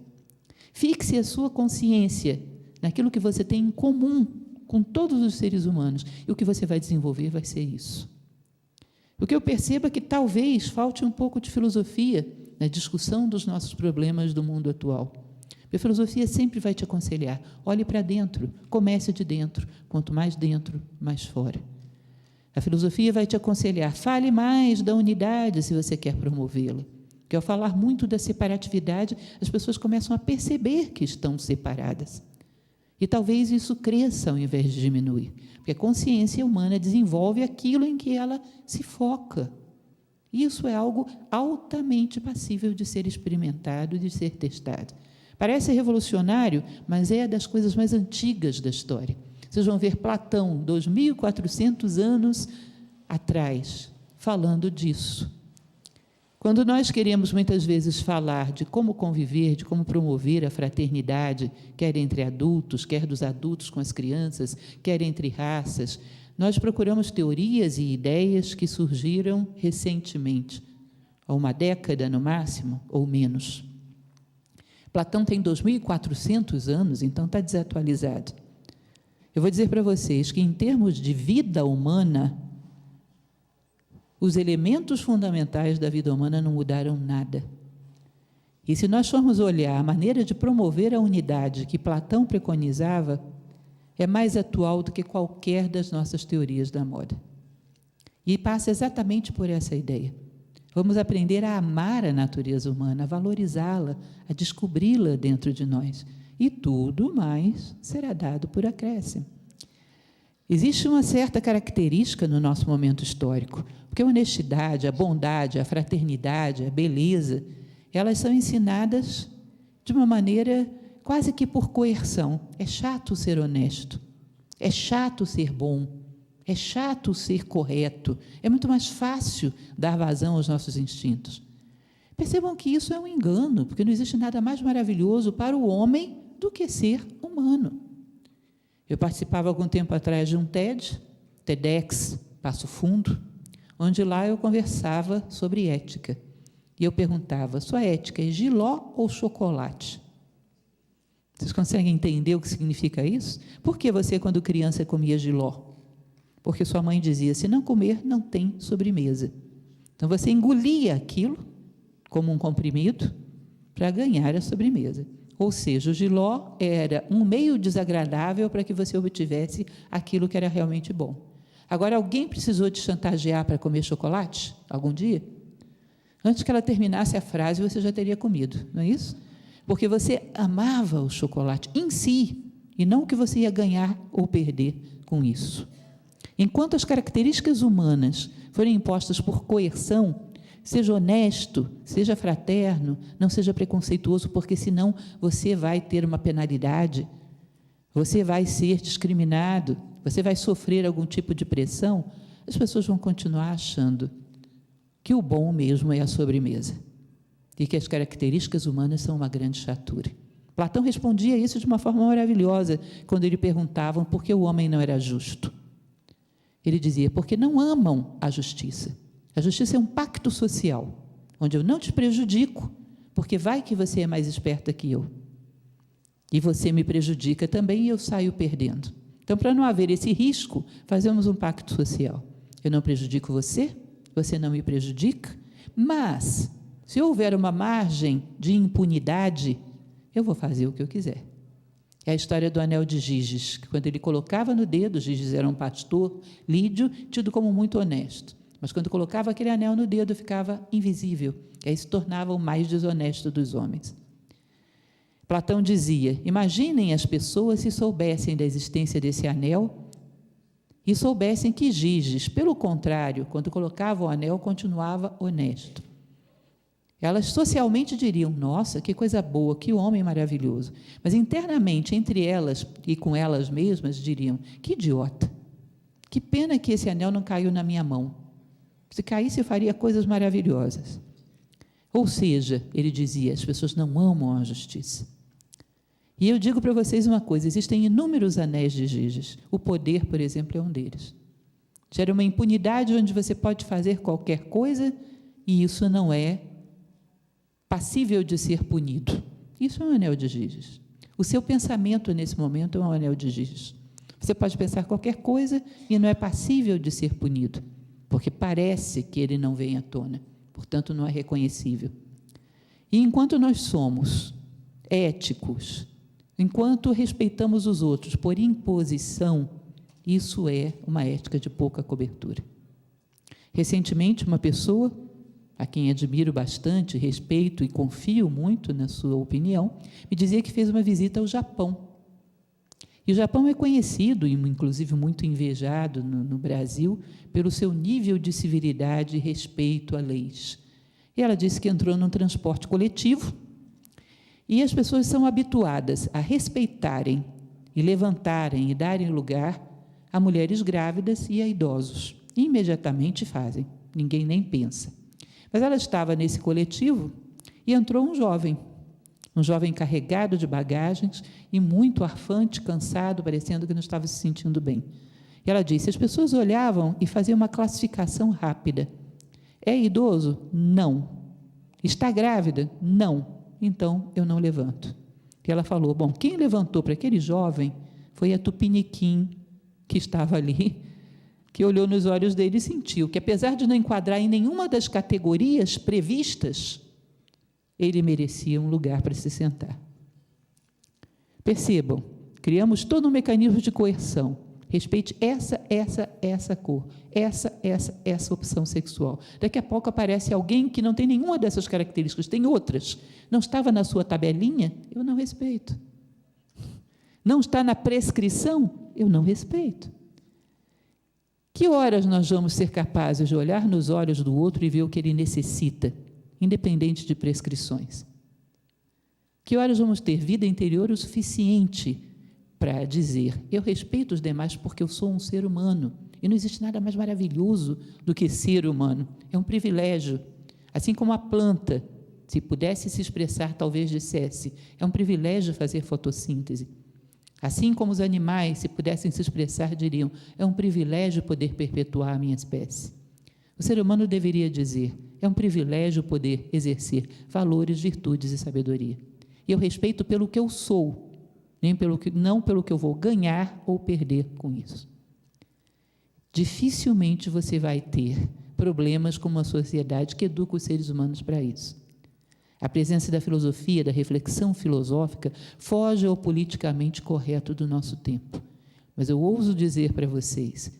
Fixe a sua consciência naquilo que você tem em comum com todos os seres humanos, e o que você vai desenvolver vai ser isso. O que eu percebo é que talvez falte um pouco de filosofia na discussão dos nossos problemas do mundo atual. A filosofia sempre vai te aconselhar, olhe para dentro, comece de dentro, quanto mais dentro, mais fora. A filosofia vai te aconselhar, fale mais da unidade se você quer promovê-la. Porque ao falar muito da separatividade, as pessoas começam a perceber que estão separadas. E talvez isso cresça ao invés de diminuir, porque a consciência humana desenvolve aquilo em que ela se foca. Isso é algo altamente passível de ser experimentado e de ser testado. Parece revolucionário, mas é das coisas mais antigas da história. Vocês vão ver Platão, 2.400 anos atrás, falando disso. Quando nós queremos muitas vezes falar de como conviver, de como promover a fraternidade, quer entre adultos, quer dos adultos com as crianças, quer entre raças, nós procuramos teorias e ideias que surgiram recentemente, há uma década no máximo, ou menos. Platão tem 2.400 anos, então está desatualizado. Eu vou dizer para vocês que, em termos de vida humana, os elementos fundamentais da vida humana não mudaram nada. E se nós formos olhar a maneira de promover a unidade que Platão preconizava, é mais atual do que qualquer das nossas teorias da moda. E passa exatamente por essa ideia. Vamos aprender a amar a natureza humana, a valorizá-la, a descobri-la dentro de nós. E tudo mais será dado por acréscimo. Existe uma certa característica no nosso momento histórico, porque a honestidade, a bondade, a fraternidade, a beleza, elas são ensinadas de uma maneira quase que por coerção. É chato ser honesto, é chato ser bom, é chato ser correto, é muito mais fácil dar vazão aos nossos instintos. Percebam que isso é um engano, porque não existe nada mais maravilhoso para o homem do que ser humano. Eu participava algum tempo atrás de um TEDx, Passo Fundo, onde lá eu conversava sobre ética. E eu perguntava, sua ética é jiló ou chocolate? Vocês conseguem entender o que significa isso? Por que você, quando criança, comia jiló? Porque sua mãe dizia, se não comer, não tem sobremesa. Então, você engolia aquilo como um comprimido para ganhar a sobremesa. Ou seja, o jiló era um meio desagradável para que você obtivesse aquilo que era realmente bom. Agora, alguém precisou te chantagear para comer chocolate algum dia? Antes que ela terminasse a frase, você já teria comido, não é isso? Porque você amava o chocolate em si, e não o que você ia ganhar ou perder com isso. Enquanto as características humanas forem impostas por coerção, seja honesto, seja fraterno, não seja preconceituoso, porque senão você vai ter uma penalidade, você vai ser discriminado, você vai sofrer algum tipo de pressão, as pessoas vão continuar achando que o bom mesmo é a sobremesa e que as características humanas são uma grande chatura. Platão respondia isso de uma forma maravilhosa quando lhe perguntavam por que o homem não era justo. Ele dizia, porque não amam a justiça. A justiça é um pacto social, onde eu não te prejudico, porque vai que você é mais esperta que eu. E você me prejudica também e eu saio perdendo. Então, para não haver esse risco, fazemos um pacto social. Eu não prejudico você, você não me prejudica, mas, se houver uma margem de impunidade, eu vou fazer o que eu quiser. É a história do anel de Giges, que quando ele colocava no dedo, Giges era um pastor lídio, tido como muito honesto, mas quando colocava aquele anel no dedo, ficava invisível, e aí se tornava o mais desonesto dos homens. Platão dizia, imaginem as pessoas se soubessem da existência desse anel e soubessem que Giges, pelo contrário, quando colocava o anel, continuava honesto. Elas socialmente diriam, nossa, que coisa boa, que homem maravilhoso. Mas internamente, entre elas e com elas mesmas, diriam, que idiota, que pena que esse anel não caiu na minha mão. Se caísse, eu faria coisas maravilhosas. Ou seja, ele dizia, as pessoas não amam a justiça. E eu digo para vocês uma coisa, existem inúmeros anéis de Giges. O poder, por exemplo, é um deles. Gera uma impunidade onde você pode fazer qualquer coisa e isso não é passível de ser punido. Isso é um anel de Giges. O seu pensamento, nesse momento, é um anel de Giges. Você pode pensar qualquer coisa e não é passível de ser punido, porque parece que ele não vem à tona, portanto, não é reconhecível. E enquanto nós somos éticos, enquanto respeitamos os outros por imposição, isso é uma ética de pouca cobertura. Recentemente, uma pessoa, a quem admiro bastante, respeito e confio muito na sua opinião, me dizia que fez uma visita ao Japão. E o Japão é conhecido, e inclusive muito invejado no Brasil, pelo seu nível de civilidade e respeito a leis. E ela disse que entrou num transporte coletivo, e as pessoas são habituadas a respeitarem e levantarem e darem lugar a mulheres grávidas e a idosos. E imediatamente fazem, ninguém nem pensa. Mas ela estava nesse coletivo e entrou um jovem carregado de bagagens e muito arfante, cansado, parecendo que não estava se sentindo bem. E ela disse, as pessoas olhavam e faziam uma classificação rápida. É idoso? Não. Está grávida? Não. Então, eu não levanto. E ela falou, bom, quem levantou para aquele jovem foi a Tupiniquim, que estava ali, que olhou nos olhos dele e sentiu que, apesar de não enquadrar em nenhuma das categorias previstas, ele merecia um lugar para se sentar. Percebam, criamos todo um mecanismo de coerção. Respeite essa cor, essa opção sexual. Daqui a pouco aparece alguém que não tem nenhuma dessas características, tem outras. Não estava na sua tabelinha? Eu não respeito. Não está na prescrição? Eu não respeito. Que horas nós vamos ser capazes de olhar nos olhos do outro e ver o que ele necessita, independente de prescrições? Que horas vamos ter vida interior o suficiente para dizer, eu respeito os demais porque eu sou um ser humano, e não existe nada mais maravilhoso do que ser humano, é um privilégio, assim como a planta, se pudesse se expressar, talvez dissesse, é um privilégio fazer fotossíntese, assim como os animais, se pudessem se expressar, diriam, é um privilégio poder perpetuar a minha espécie. O ser humano deveria dizer, é um privilégio poder exercer valores, virtudes e sabedoria, e eu respeito pelo que eu sou, não pelo que eu vou ganhar ou perder com isso. Dificilmente você vai ter problemas com uma sociedade que educa os seres humanos para isso. A presença da filosofia, da reflexão filosófica, foge ao politicamente correto do nosso tempo. Mas eu ouso dizer para vocês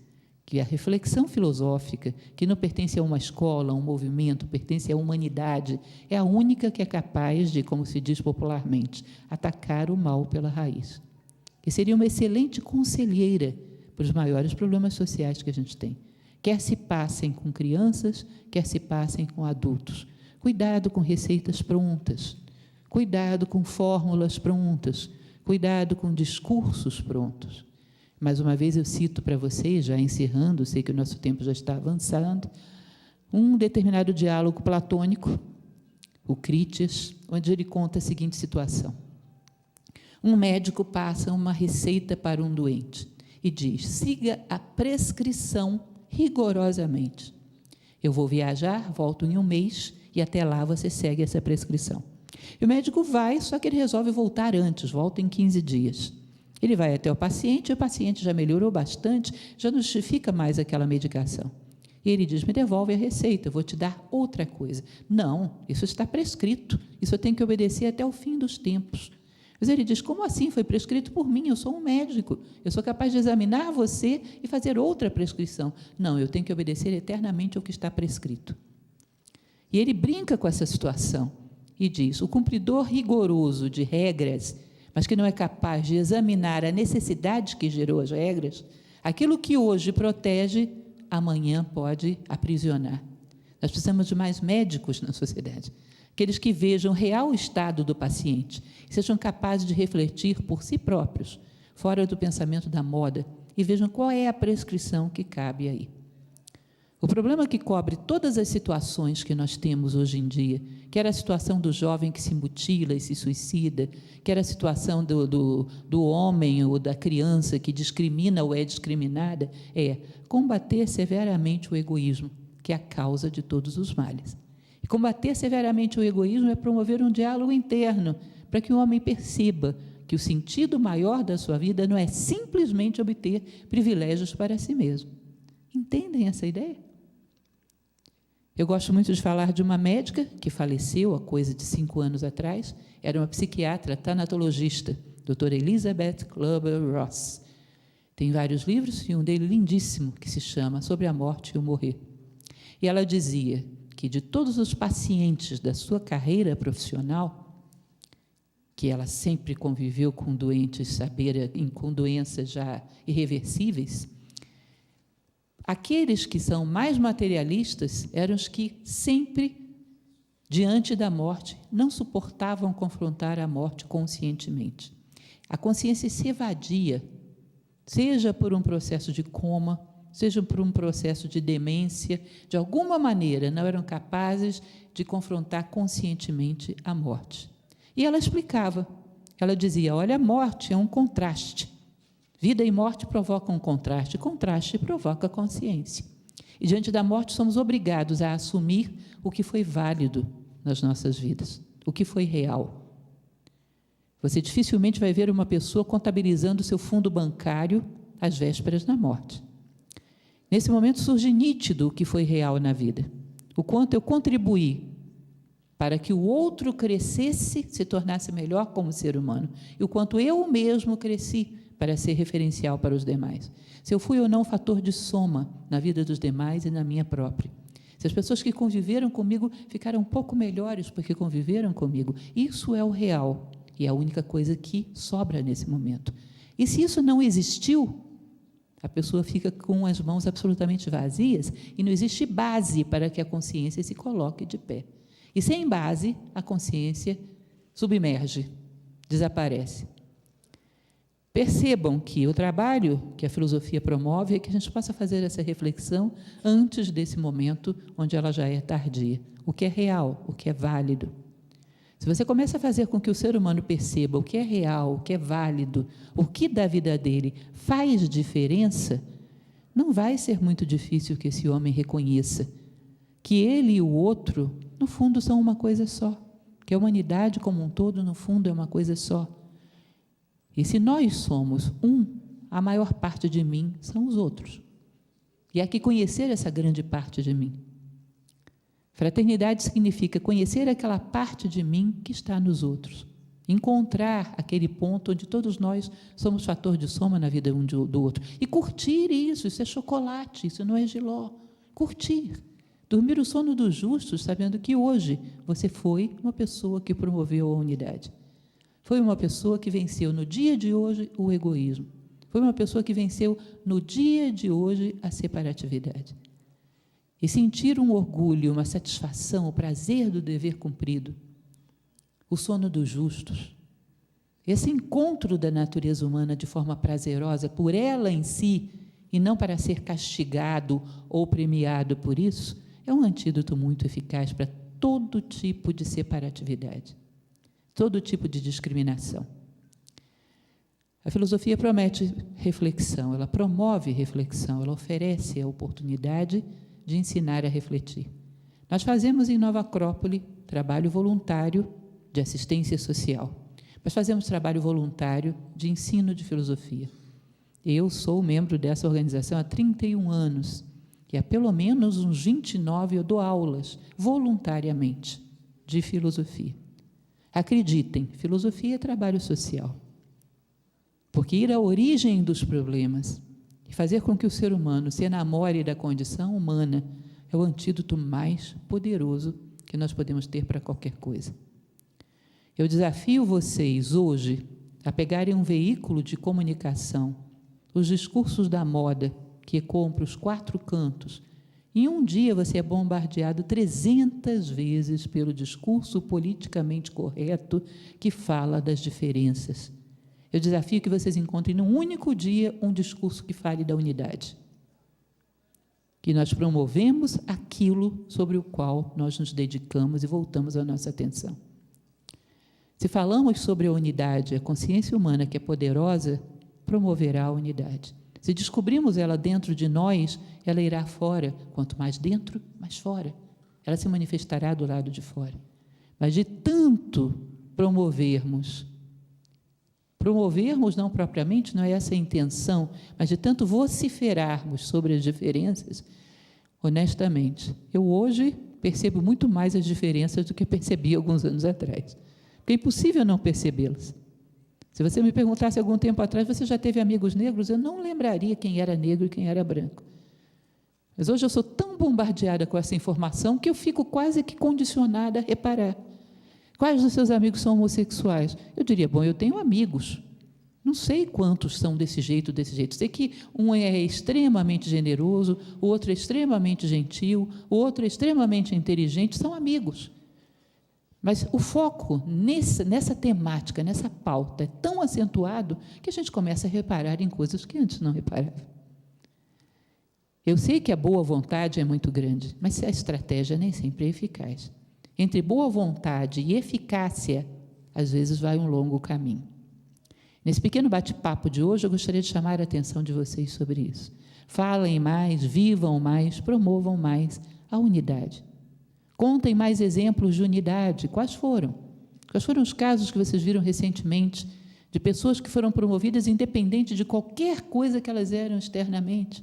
que a reflexão filosófica, que não pertence a uma escola, a um movimento, pertence à humanidade, é a única que é capaz de, como se diz popularmente, atacar o mal pela raiz. E seria uma excelente conselheira para os maiores problemas sociais que a gente tem. Quer se passem com crianças, quer se passem com adultos. Cuidado com receitas prontas, cuidado com fórmulas prontas, cuidado com discursos prontos. Mais uma vez eu cito para vocês, já encerrando, sei que o nosso tempo já está avançando, um determinado diálogo platônico, o Critias, onde ele conta a seguinte situação. Um médico passa uma receita para um doente e diz: siga a prescrição rigorosamente. Eu vou viajar, volto em um mês e até lá você segue essa prescrição. E o médico vai, só que ele resolve voltar antes, volta em 15 dias. Ele vai até o paciente já melhorou bastante, já não justifica mais aquela medicação. E ele diz: me devolve a receita, eu vou te dar outra coisa. Não, isso está prescrito, isso eu tenho que obedecer até o fim dos tempos. Mas ele diz: como assim? Foi prescrito por mim, eu sou um médico, eu sou capaz de examinar você e fazer outra prescrição. Não, eu tenho que obedecer eternamente ao que está prescrito. E ele brinca com essa situação e diz: o cumpridor rigoroso de regras, mas que não é capaz de examinar a necessidade que gerou as regras, aquilo que hoje protege, amanhã pode aprisionar. Nós precisamos de mais médicos na sociedade, aqueles que vejam o real estado do paciente, sejam capazes de refletir por si próprios, fora do pensamento da moda, e vejam qual é a prescrição que cabe aí. O problema que cobre todas as situações que nós temos hoje em dia, quer a situação do jovem que se mutila e se suicida, quer a situação do homem ou da criança que discrimina ou é discriminada, é combater severamente o egoísmo, que é a causa de todos os males. E combater severamente o egoísmo é promover um diálogo interno, para que o homem perceba que o sentido maior da sua vida não é simplesmente obter privilégios para si mesmo. Entendem essa ideia? Eu gosto muito de falar de uma médica que faleceu há coisa de 5 anos atrás, era uma psiquiatra tanatologista, doutora Elizabeth Kübler-Ross. Tem vários livros e um deles lindíssimo, que se chama Sobre a Morte e o Morrer. E ela dizia que de todos os pacientes da sua carreira profissional, que ela sempre conviveu com doentes, com doenças já irreversíveis, aqueles que são mais materialistas eram os que sempre, diante da morte, não suportavam confrontar a morte conscientemente. A consciência se evadia, seja por um processo de coma, seja por um processo de demência, de alguma maneira não eram capazes de confrontar conscientemente a morte. E ela explicava, ela dizia: olha, a morte é um contraste. Vida e morte provocam um contraste, contraste provoca consciência. E diante da morte somos obrigados a assumir o que foi válido nas nossas vidas, o que foi real. Você dificilmente vai ver uma pessoa contabilizando seu fundo bancário às vésperas da morte. Nesse momento surge nítido o que foi real na vida, o quanto eu contribuí para que o outro crescesse, se tornasse melhor como ser humano, e o quanto eu mesmo cresci para ser referencial para os demais. Se eu fui ou não um fator de soma na vida dos demais e na minha própria. Se as pessoas que conviveram comigo ficaram um pouco melhores porque conviveram comigo. Isso é o real e é a única coisa que sobra nesse momento. E se isso não existiu, a pessoa fica com as mãos absolutamente vazias e não existe base para que a consciência se coloque de pé. E sem base, a consciência submerge, desaparece. Percebam que o trabalho que a filosofia promove é que a gente possa fazer essa reflexão antes desse momento onde ela já é tardia. O que é real, o que é válido. Se você começa a fazer com que o ser humano perceba o que é real, o que é válido, o que da vida dele faz diferença, não vai ser muito difícil que esse homem reconheça que ele e o outro, no fundo, são uma coisa só, que a humanidade como um todo, no fundo, é uma coisa só. E se nós somos a maior parte de mim são os outros. E há que conhecer essa grande parte de mim. Fraternidade significa conhecer aquela parte de mim que está nos outros. Encontrar aquele ponto onde todos nós somos fator de soma na vida um do outro. E curtir isso. Isso é chocolate, isso não é jiló. Curtir. Dormir o sono dos justos, sabendo que hoje você foi uma pessoa que promoveu a unidade. Foi uma pessoa que venceu no dia de hoje o egoísmo. Foi uma pessoa que venceu no dia de hoje a separatividade. E sentir um orgulho, uma satisfação, o prazer do dever cumprido, o sono dos justos, esse encontro da natureza humana de forma prazerosa por ela em si, e não para ser castigado ou premiado por isso, é um antídoto muito eficaz para todo tipo de separatividade, todo tipo de discriminação. A filosofia promete reflexão, ela promove reflexão, ela oferece a oportunidade de ensinar a refletir. Nós fazemos em Nova Acrópole trabalho voluntário de assistência social, mas fazemos trabalho voluntário de ensino de filosofia. Eu sou membro dessa organização há 31 anos, e há pelo menos uns 29 eu dou aulas voluntariamente de filosofia. Acreditem, filosofia é trabalho social. Porque ir à origem dos problemas e fazer com que o ser humano se enamore da condição humana é o antídoto mais poderoso que nós podemos ter para qualquer coisa. Eu desafio vocês hoje a pegarem um veículo de comunicação, os discursos da moda, que ecoam para os 4 cantos. Em um dia você é bombardeado 300 vezes pelo discurso politicamente correto que fala das diferenças. Eu desafio que vocês encontrem num único dia um discurso que fale da unidade. Que nós promovemos aquilo sobre o qual nós nos dedicamos e voltamos a nossa atenção. Se falamos sobre a unidade, a consciência humana que é poderosa, promoverá a unidade. Se descobrimos ela dentro de nós, ela irá fora. Quanto mais dentro, mais fora. Ela se manifestará do lado de fora. Mas de tanto promovermos não propriamente, não é essa a intenção, mas de tanto vociferarmos sobre as diferenças, honestamente, eu hoje percebo muito mais as diferenças do que percebi alguns anos atrás. Porque é impossível não percebê-las. Se você me perguntasse algum tempo atrás, você já teve amigos negros? Eu não lembraria quem era negro e quem era branco. Mas hoje eu sou tão bombardeada com essa informação que eu fico quase que condicionada a reparar. Quais dos seus amigos são homossexuais? Eu diria, bom, eu tenho amigos. Não sei quantos são desse jeito. Sei que um é extremamente generoso, o outro é extremamente gentil, o outro é extremamente inteligente, são amigos. Mas o foco nessa temática, nessa pauta, é tão acentuado que a gente começa a reparar em coisas que antes não reparava. Eu sei que a boa vontade é muito grande, mas a estratégia nem sempre é eficaz. Entre boa vontade e eficácia, às vezes vai um longo caminho. Nesse pequeno bate-papo de hoje, eu gostaria de chamar a atenção de vocês sobre isso. Falem mais, vivam mais, promovam mais a unidade. Contem mais exemplos de unidade. Quais foram? Quais foram os casos que vocês viram recentemente de pessoas que foram promovidas independente de qualquer coisa que elas eram externamente?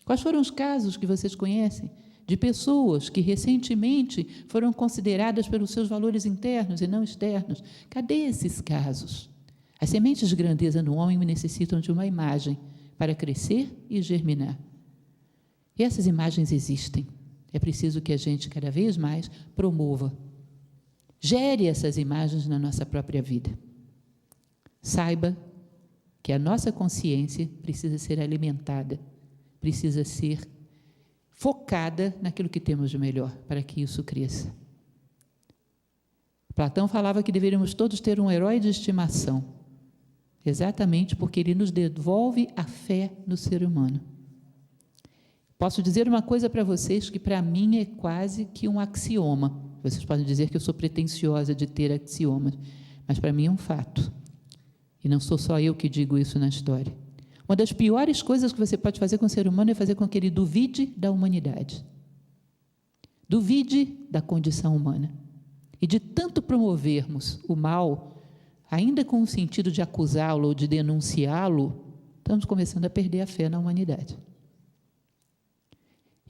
Quais foram os casos que vocês conhecem de pessoas que recentemente foram consideradas pelos seus valores internos e não externos? Cadê esses casos? As sementes de grandeza no homem necessitam de uma imagem para crescer e germinar. E essas imagens existem. É preciso que a gente, cada vez mais, promova. Gere essas imagens na nossa própria vida. Saiba que a nossa consciência precisa ser alimentada, precisa ser focada naquilo que temos de melhor, para que isso cresça. Platão falava que deveríamos todos ter um herói de estimação, exatamente porque ele nos devolve a fé no ser humano. Posso dizer uma coisa para vocês que, para mim, é quase que um axioma. Vocês podem dizer que eu sou pretensiosa de ter axiomas, mas para mim é um fato. E não sou só eu que digo isso na história. Uma das piores coisas que você pode fazer com o ser humano é fazer com que ele duvide da humanidade. Duvide da condição humana. E de tanto promovermos o mal, ainda com o sentido de acusá-lo ou de denunciá-lo, estamos começando a perder a fé na humanidade.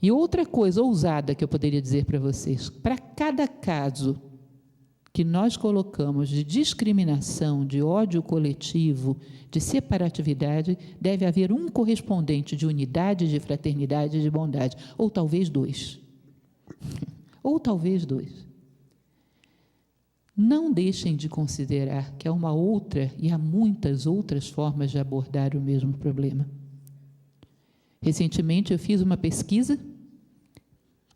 E outra coisa ousada que eu poderia dizer para vocês, para cada caso que nós colocamos de discriminação, de ódio coletivo, de separatividade, deve haver um correspondente de unidade, de fraternidade e de bondade, ou talvez dois. Ou talvez dois. Não deixem de considerar que há uma outra e há muitas outras formas de abordar o mesmo problema. Recentemente eu fiz uma pesquisa,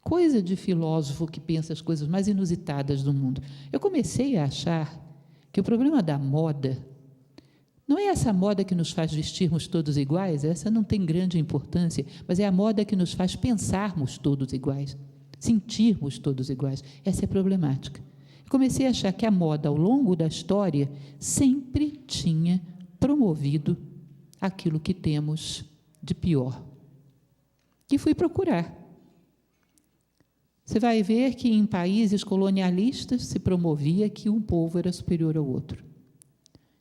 coisa de filósofo que pensa as coisas mais inusitadas do mundo. Eu comecei a achar que o problema da moda não é essa moda que nos faz vestirmos todos iguais, essa não tem grande importância, mas é a moda que nos faz pensarmos todos iguais, sentirmos todos iguais. Essa é problemática. Comecei a achar que a moda, ao longo da história, sempre tinha promovido aquilo que temos de pior. E fui procurar. Você vai ver que em países colonialistas se promovia que um povo era superior ao outro.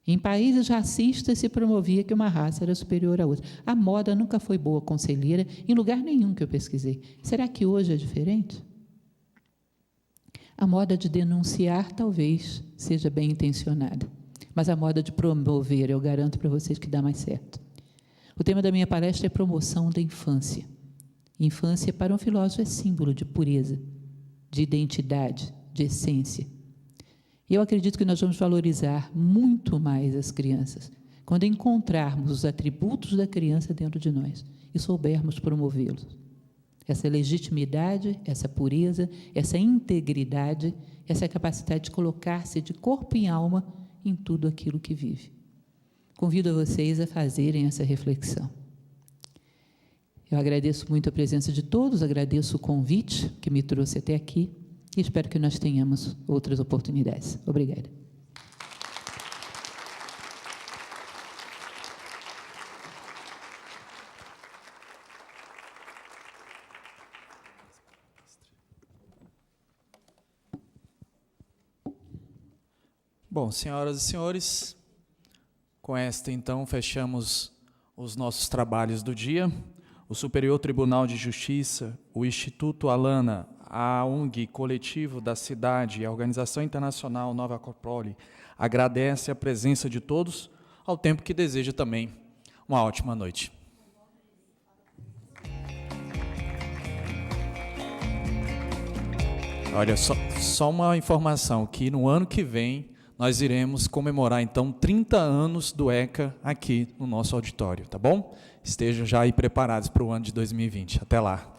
Em países racistas se promovia que uma raça era superior à outra. A moda nunca foi boa conselheira em lugar nenhum que eu pesquisei. Será que hoje é diferente? A moda de denunciar talvez seja bem intencionada, mas a moda de promover, eu garanto para vocês que dá mais certo. O tema da minha palestra é promoção da infância. Infância, para um filósofo, é símbolo de pureza, de identidade, de essência. E eu acredito que nós vamos valorizar muito mais as crianças quando encontrarmos os atributos da criança dentro de nós e soubermos promovê-los. Essa legitimidade, essa pureza, essa integridade, essa capacidade de colocar-se de corpo e alma em tudo aquilo que vive. Convido a vocês a fazerem essa reflexão. Eu agradeço muito a presença de todos, agradeço o convite que me trouxe até aqui e espero que nós tenhamos outras oportunidades. Obrigada. Bom, senhoras e senhores, com esta, então, fechamos os nossos trabalhos do dia. O Superior Tribunal de Justiça, o Instituto Alana, a ONG Coletivo da Cidade e a Organização Internacional Nova Acrópole agradece a presença de todos, ao tempo que deseja também uma ótima noite. Olha, só uma informação, que no ano que vem nós iremos comemorar, então, 30 anos do ECA aqui no nosso auditório, tá bom? Estejam já aí preparados para o ano de 2020. Até lá.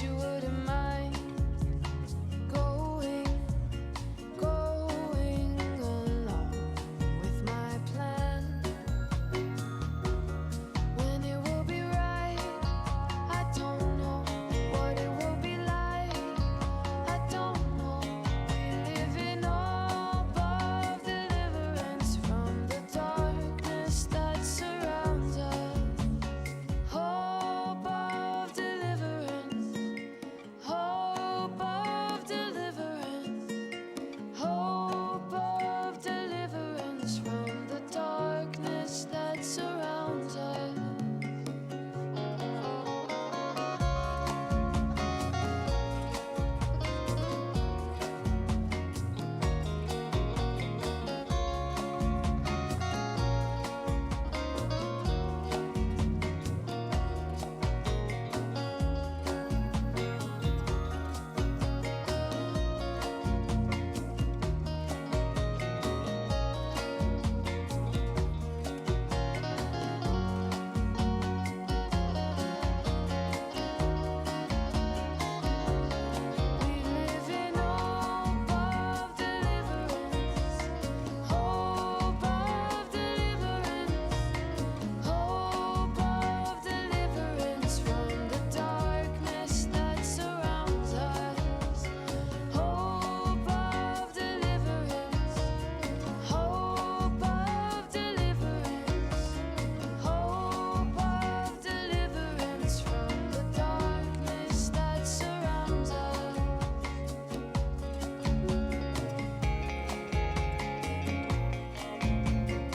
You were